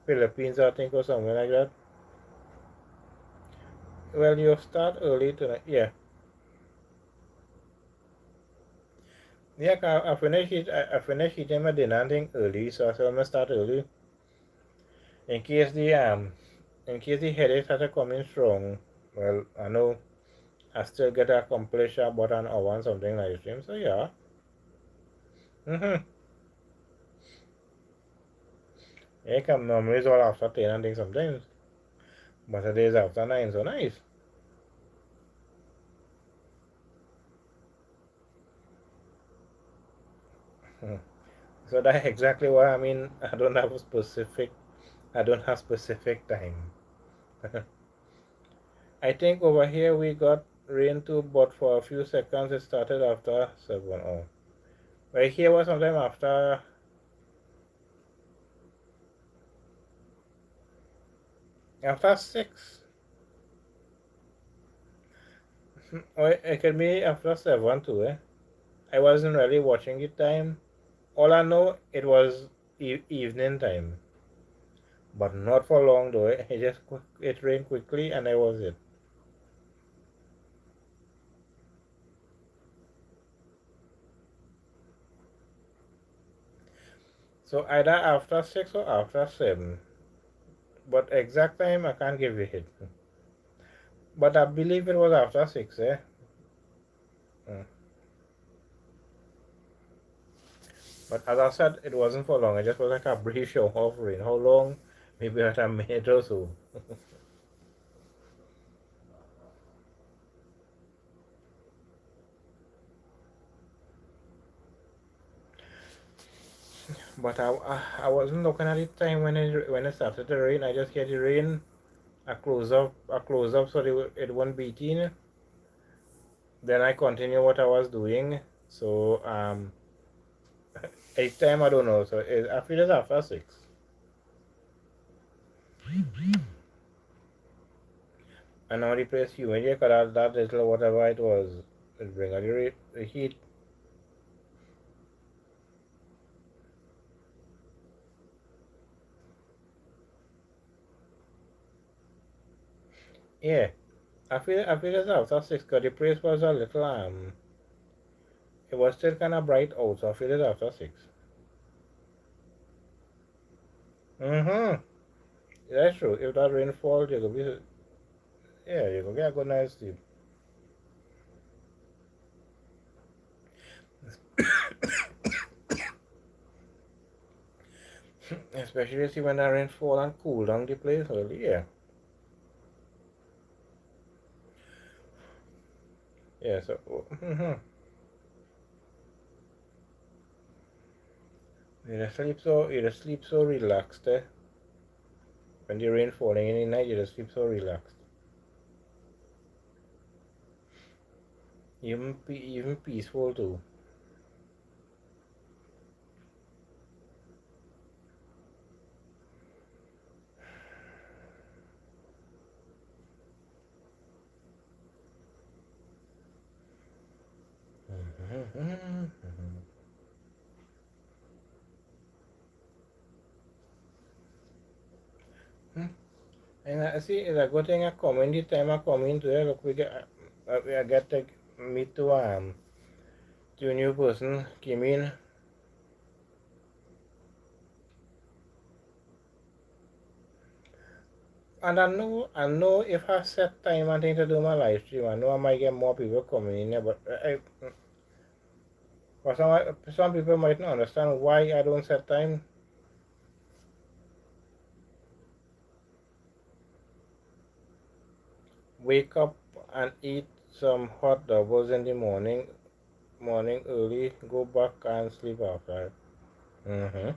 Philippines, I think, or something like that. Well, you start early tonight. Yeah, yeah. I finished eating my dinner thing early, so I said I'm gonna start early. In case the headache started coming strong, well, I know I still get to accomplish about an hour and something live stream. So yeah. Mm-hmm. Yeah, come normally it's all after 10 and things sometimes. But the days after 9, so nice. Mhm. So that's exactly what I mean. I don't have specific time. I think over here we got rain too, but for a few seconds it started after 7. Oh. Right here was sometime after 6. Or it could be after 7 too, eh? I wasn't really watching it time. All I know it was evening time. But not for long though. It rained quickly and that was it. So either after 6 or after 7. But exact time I can't give you it. But I believe it was after 6, eh? Mm. But as I said, it wasn't for long. It just was like a brief show of rain. How long? Maybe at a minute or so. But I wasn't looking at the time when it started to rain. I just hear the rain. I close up so it won't be in. Then I continue what I was doing. So each time I don't know. So I feel it's after 6. And now the place humid. Yeah, 'cause that little whatever it was, it bring out the heat. Yeah, I feel it's after 6 because the place was a little it was still kind of bright out. So I feel it's after 6. Mm-hmm. That's true. If that rain falls, you could be yeah, you could get a good night's sleep. Especially see when that rain fall and cool down the place early. Yeah, yeah. So mm-hmm. You just sleep so relaxed. When the rain falling in the night, you just sleep so relaxed. Even peaceful too. And I see it's a good thing I come in the time I come in today. Look, I get to meet to a new person came in, and I know if I set time and thing to do my live stream, I know I might get more people coming in there. But for some people might not understand why I don't set time. Wake up and eat some hot doubles in the morning early, go back and sleep after. Mm-hmm.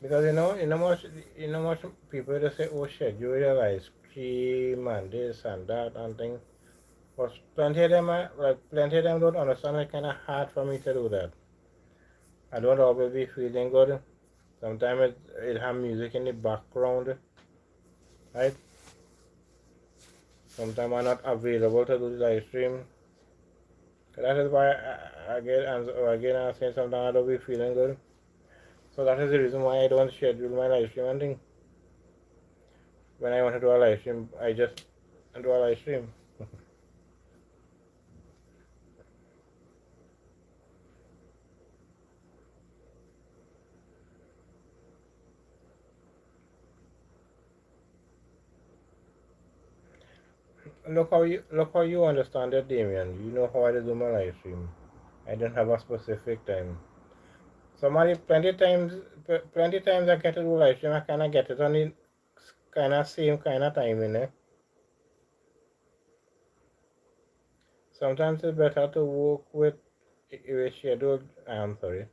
Because you know much people just say, oh schedule your ice cream and this and that and things. But plenty of them don't understand it's kinda hard for me to do that. I don't always be feeling good. Sometimes it have music in the background, right? Sometimes I'm not available to do the live stream. That is why I get and again I say sometimes I don't be feeling good. So that is the reason why I don't schedule my live stream and thing. When I want to do a live stream, I just do a live stream. Look how you understand it, Damien. You know how I do my live stream. I don't have a specific time. Somebody plenty times I get to do live stream. I kind of get it on the kind of same kind of time in it. Sometimes it's better to work with a scheduled. I'm sorry.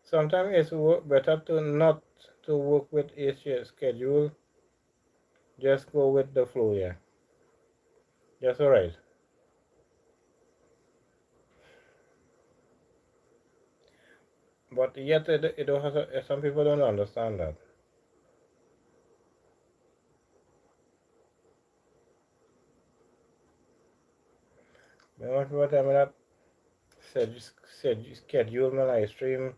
Sometimes it's better to not to work with a schedule. Just go with the flow, yeah. That's alright. But yet, it also, some people don't understand that. Most people tell me that schedule my live stream,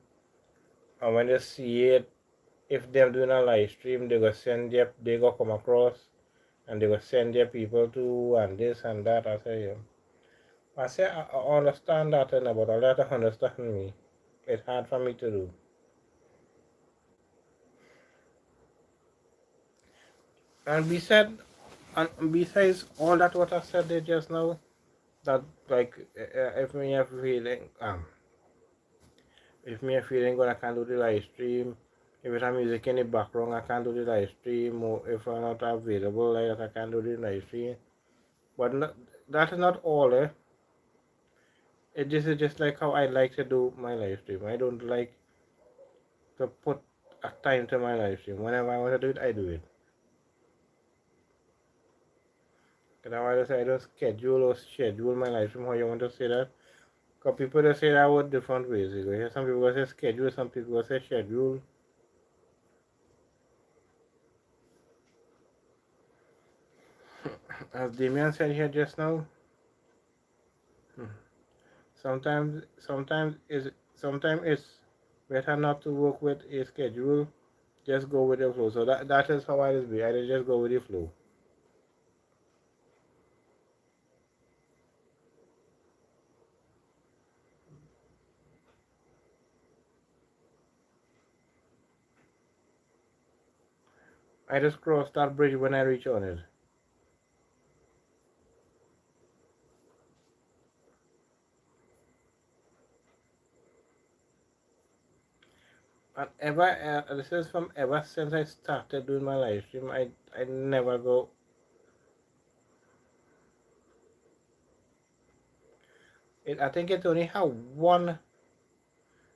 and when they see it, if them doing a live stream, they go come across, and they go send their people to, and this and that. I understand that, but I let them understand me. It's hard for me to do. And besides all that what I said there just now, that like if me have feeling if me have feeling good I can do the live stream. If it's a music in the background I can do the live stream, or if I'm not available like that I can do the live stream. But that is not all, eh? This is just like how I like to do my live stream. I don't like to put a time to my live stream. Whenever I want to do it, I do it. And I don't schedule my live stream how you want to say that. Because people just say that word different ways. You hear some people say schedule, some people say schedule. As Damian said here just now, sometimes it's better not to work with a schedule. Just go with the flow. So that is how I just be. I just go with the flow. I just cross that bridge when I reach on it. And this is from ever since I started doing my live stream. I never go. I think it only have one.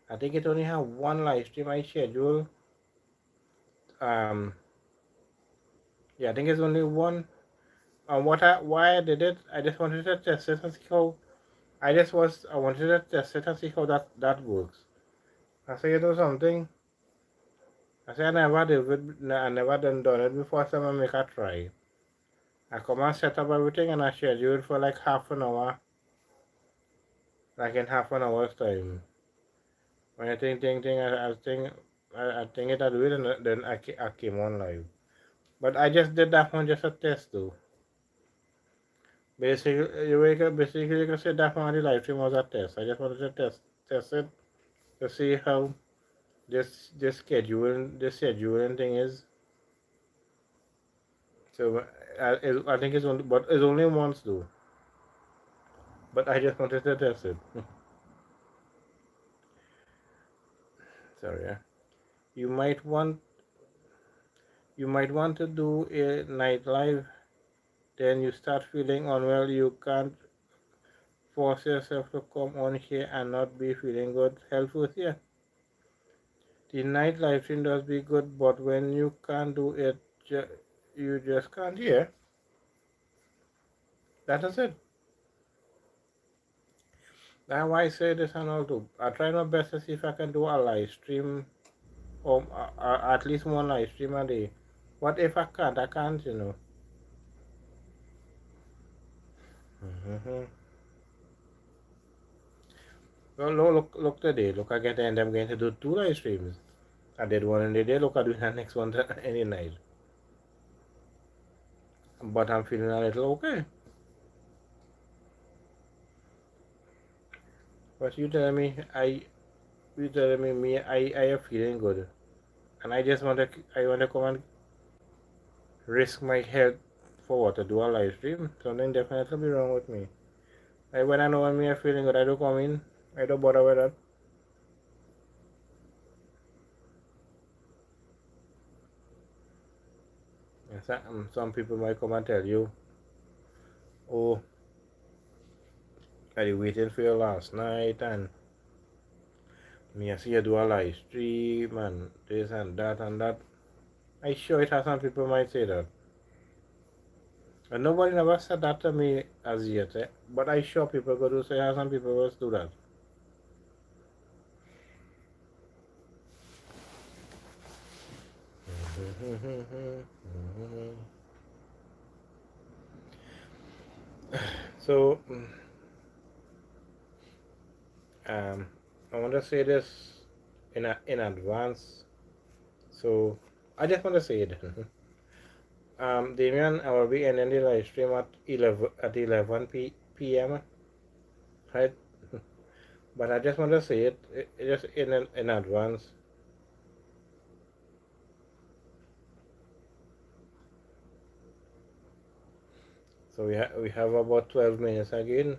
I think it only have one live stream I schedule. Um, yeah, I think it's only one. And why I did it, I just wanted to test it and see how. I wanted to test it and see how that works. I say you know something. I say I never did it. I never done it before. So I make a try. I come and set up everything and I schedule it for like half an hour, like in half an hour's time. When I I think it I do it and then I came on live. But I just did that one just a test though. Basically you can say that one the live stream was a test. I just wanted to test it to see how this scheduling thing is. So I think it's only but it's only once though. But I just wanted to test it. Sorry. Yeah. You might want you might want to do a night live. Then you start feeling unwell. You can't force yourself to come on here and not be feeling good. Helpful here. The night live stream does be good, but when you can't do it, you just can't hear. That is it. That's why I say this and all too. I try my best to see if I can do a live stream or at least one live stream a day. What if I can't? I can't, you know. Mm-hmm. Well, look today. Look, I get to end. I'm going to do two live streams. I did one in the day. Look, I do the next one any night. But I'm feeling a little okay. But you telling me, I am feeling good, and I want to come and risk my health for what, to do a live stream? Something definitely be wrong with me. When I know when me are feeling good, I don't come in. I don't bother with that. Some people might come and tell you, oh, are you waiting for your last night and me I see you do a live stream and this and that and that. I sure it has some people might say that. And nobody never said that to me as yet, eh? But I sure people go to say how some people will do that. So, I want to say this in advance. So, I just want to say it. Damian, I will be ending the live stream at 11 p.m. Right? But I just want to say it just in advance. So we have about 12 minutes again.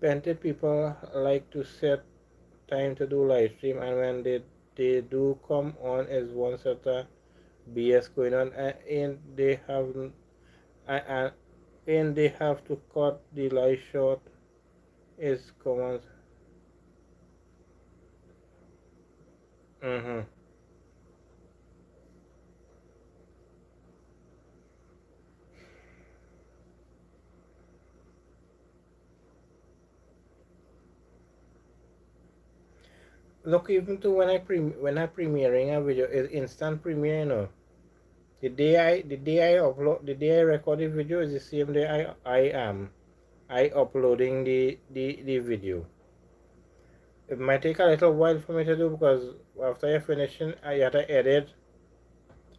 Plenty people like to set time to do live stream, and when they do come on is one set of BS going on, and they have to cut the live short is common. Mm-hmm. Look, even to when I premiering a video, is instant premiere, you know. The day I record the video is the same day I uploading the video. It might take a little while for me to do because after you're finishing, I have to edit,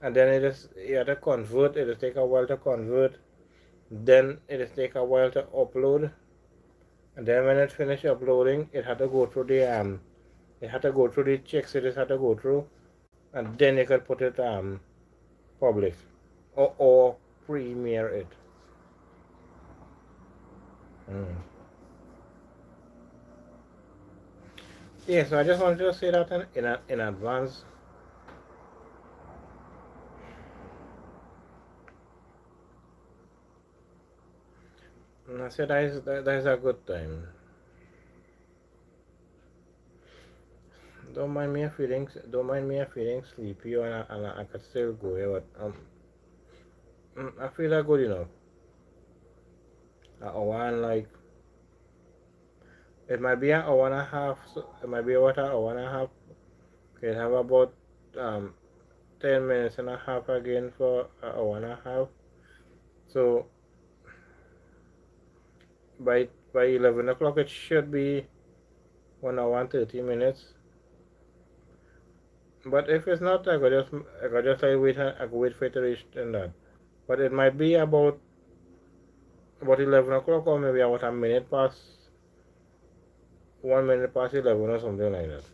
and then you have to convert. It'll take a while to convert. Then it'll take a while to upload, and then when it finished uploading, it had to go through the checks. It just had to go through, and then you could put it public or premiere it. Mm. Yeah, so I just wanted to say that in advance. And I said that is a good time. Don't mind me feeling sleepy and I could still go here, but I feel like good enough. An hour and like it might be an hour and a half. So it might be about an hour and a half. Okay, have about um 10 minutes and a half again for an hour and a half. So by 11 o'clock it should be 1 hour and 30 minutes. But if it's not, I could just like I could wait for it to reach in that. But it might be about 11 o'clock or maybe about a minute past 1 minute past 11 or something like that.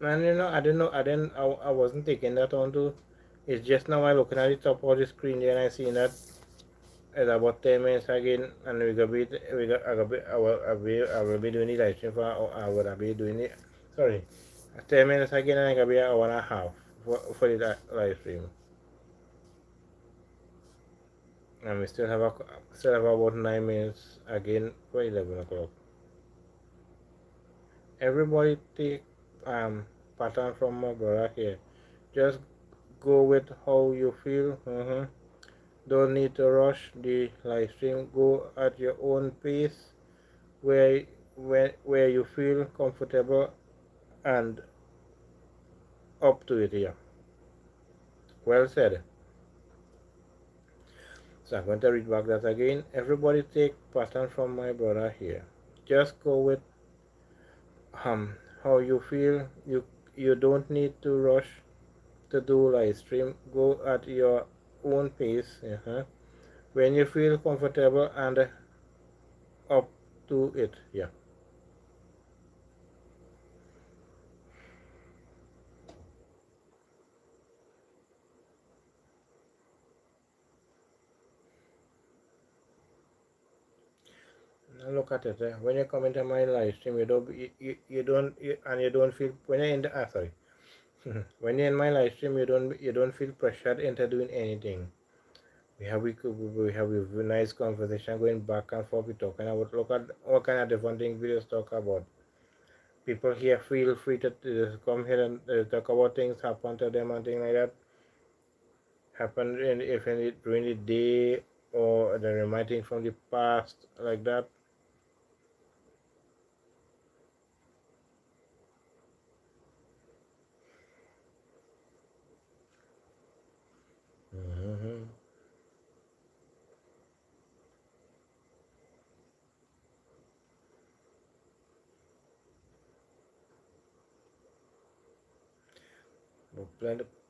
And I wasn't taking that on to. It's just now I looking at the top of the screen there and I see that it's about 10 minutes again, and I will be doing the live stream for, I will be doing it, sorry, 10 minutes again, and I gonna be an hour and a half for the live stream. And we still have about 9 minutes again for 11 o'clock. Everybody take pattern from my brother here. Just go with how you feel. Don't need to rush the live stream. Go at your own pace, where where you feel comfortable and up to it here. Well said. So I'm going to read back that again. Everybody take pattern from my brother here. Just go with how you feel. You don't need to rush to do live stream. Go at your own pace. When you feel comfortable and up to it. Yeah. Now look at it. When you come into my live stream, you don't and you don't feel when you're in the sorry. When you're in my live stream, you don't feel pressured into doing anything. We have a nice conversation going back and forth. We talking about look at all kind of different things we just talk about. People here feel free to come here and talk about things happen to them and things like that. Happen during the day or the reminding from the past like that. Mm-hmm.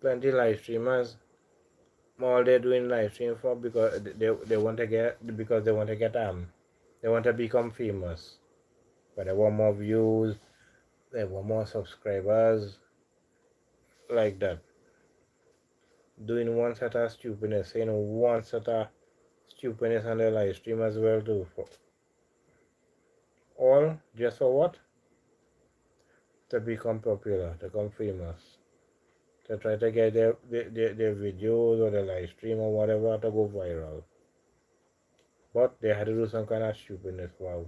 Plenty live streamers. All they're doing live stream for because they want to they want to become famous. But they want more views, they want more subscribers, like that. Doing one set of stupidness, saying one set of stupidness on the live stream as well too. For all just for what? To become popular, to become famous. To try to get their videos or the live stream or whatever to go viral. But they had to do some kind of stupidness. Wow.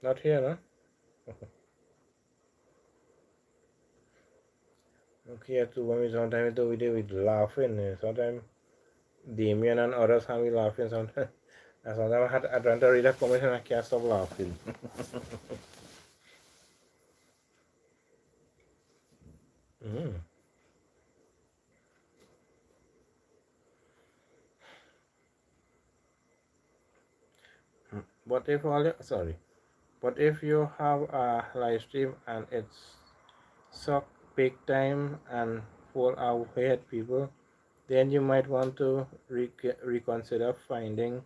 Not here, no? Okay, too. I mean, sometimes the video with laughing. Sometimes Damien and others have me laughing. Sometimes, and sometimes I try to read a comment and I can't stop laughing. Mm. But if all sorry, but if you have a live stream and it's suck big time and full out hate people, then you might want to reconsider finding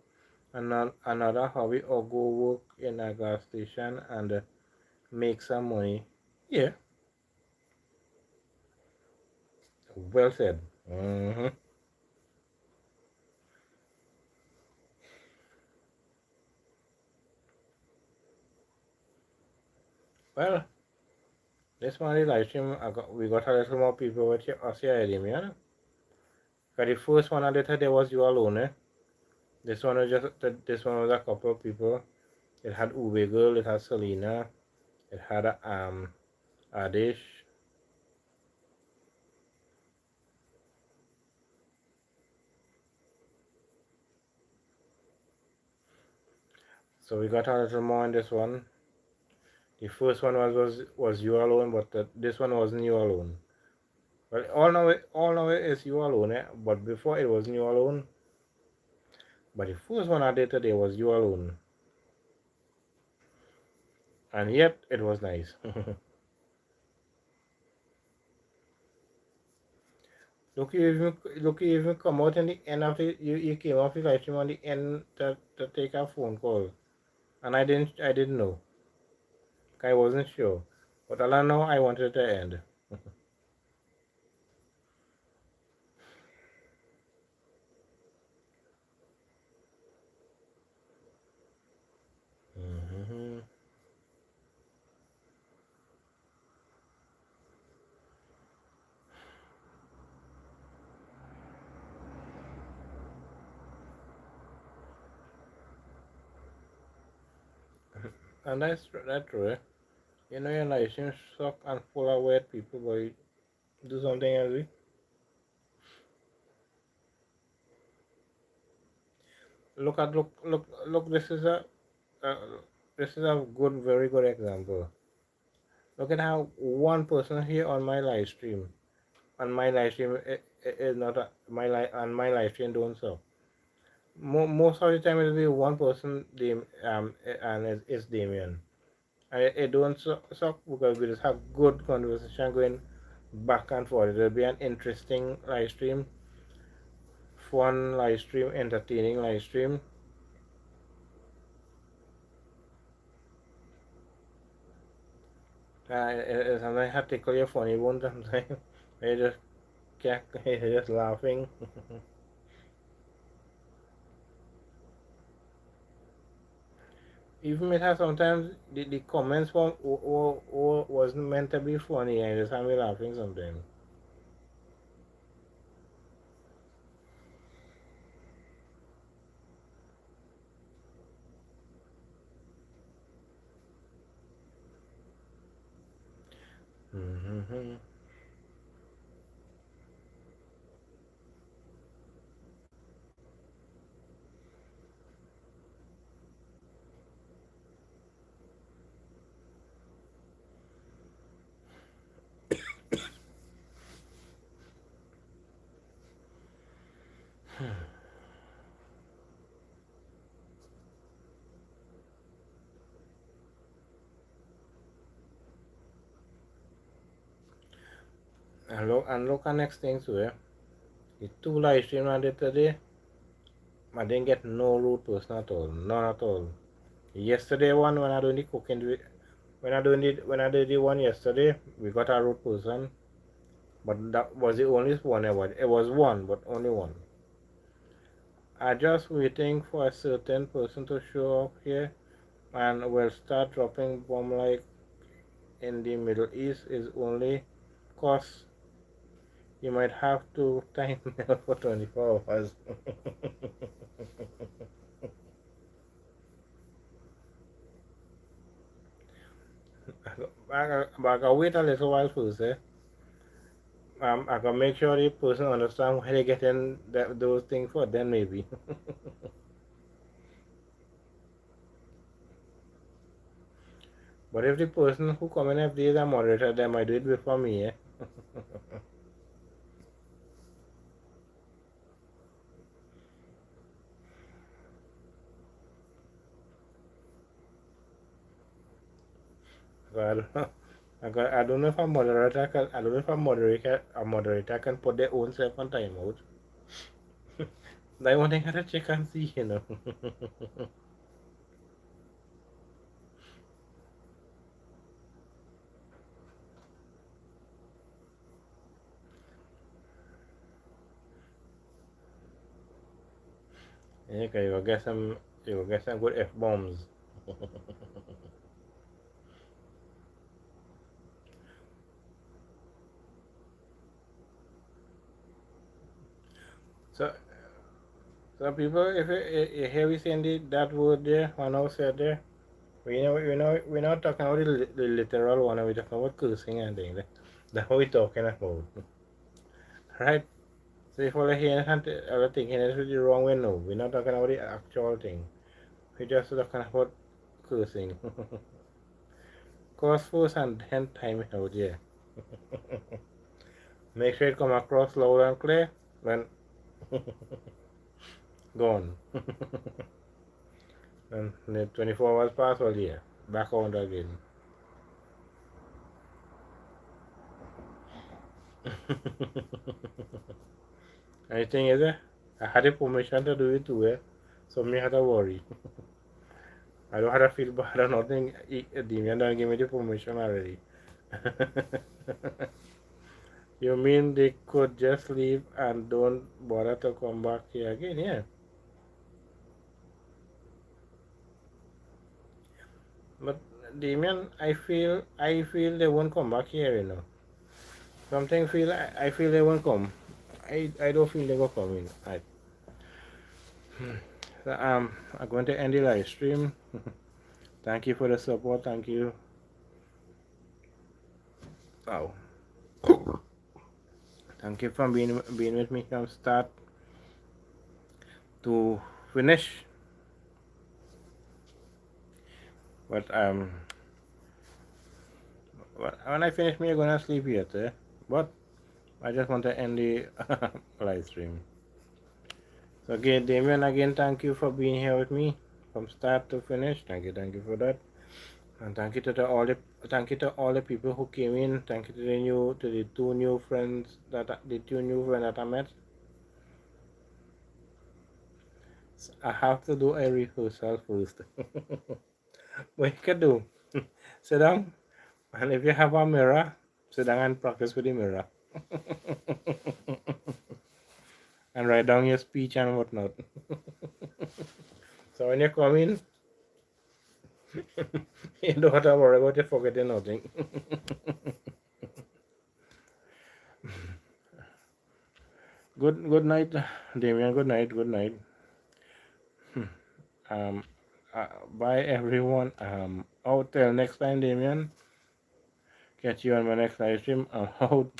another hobby or go work in a gas station and make some money. Yeah, well said. Hmm. Well, this one live stream, we got a little more people with us here, man. Because the first one I did there was you alone, eh? This one was a couple of people. It had Uwe Girl, it had Selena, it had Adish. So we got a little more in this one. The first one was you alone, but this one wasn't you alone. Well, all now it is you alone, eh? But before it wasn't you alone. But the first one I did today was you alone, and yet it was nice. You even come out in the end of it. You came off the live stream on the end to take a phone call, and I didn't know. I wasn't sure, but all I know I wanted to end. Hmm. And that's true. Eh? You know your life stream suck and full of weird people, but you do something else. Eh? Look. Uh, this is a very good example. Look at how one person here on my live stream is not my on my live stream don't suck. Most of the time it'll be one person, and it's Damien. And it don't suck because we just have good conversation going back and forth. It'll be an interesting live stream, fun live stream, entertaining live stream. Sometimes have to call your funny bone sometimes. You just can't, you're just laughing. Even it has sometimes the comments from or wasn't meant to be funny and just have me laughing sometimes. Mm-hmm. And look at next thing too, eh? The two live stream I did today, I didn't get no rude person at all, none at all. Yesterday one when I doing the cooking, when I did the one yesterday, we got a rude person, but that was the only one ever. It was one, but only one. I just waiting for a certain person to show up here, and we'll start dropping bomb like in the Middle East is only cause you might have to time mail for 24 hours. But I can wait a little while first, eh? I can make sure the person understand why they getting those things for then maybe. But if the person who come in every day is a moderator, they might do it before me, eh? So I don't know. I don't know if a moderator can put their own self on timeout. That one thing I had to check and see, you know. Okay, you will get some good F bombs. So some people, if you hear we saying that word there, one now said there, we're not talking about the literal one, we're talking about cursing and things. That's what we're talking about. Right? So if all hear other thinking it's the wrong way, no. We're not talking about the actual thing. We're just talking about cursing. Cause first and then time it out, yeah. Make sure it come across loud and clear, then gone. And the 24 hours pass, well, yeah. Back on again. And the thing is, I had the permission to do it too, so me had to worry. I don't have to feel bad or nothing. Damien don't give me the permission already. You mean they could just leave and don't bother to come back here again? Yeah. But Damien, I feel they won't come back here, you know. Something feel I feel they won't come. I don't feel they will come in. So, I'm going to end the live stream. Thank you for the support. Thank you. Wow. Thank you for being with me from start to finish. But when I finish, me, I'm gonna sleep yet. But I just want to end the live stream. So again, Damien, again, thank you for being here with me from start to finish. Thank you for that, and thank you to all the people who came in. Thank you to the two new friends that I met. I have to do a rehearsal first. What you can do? Sit down, And if you have a mirror, sit down and practice with the mirror. And write down your speech and whatnot. So when you come in, you don't have to worry about you forgetting nothing. Good night, Damien. Good night. Good night. Um, bye everyone. Out till next time, Damien. Catch you on my next live stream. I'm out.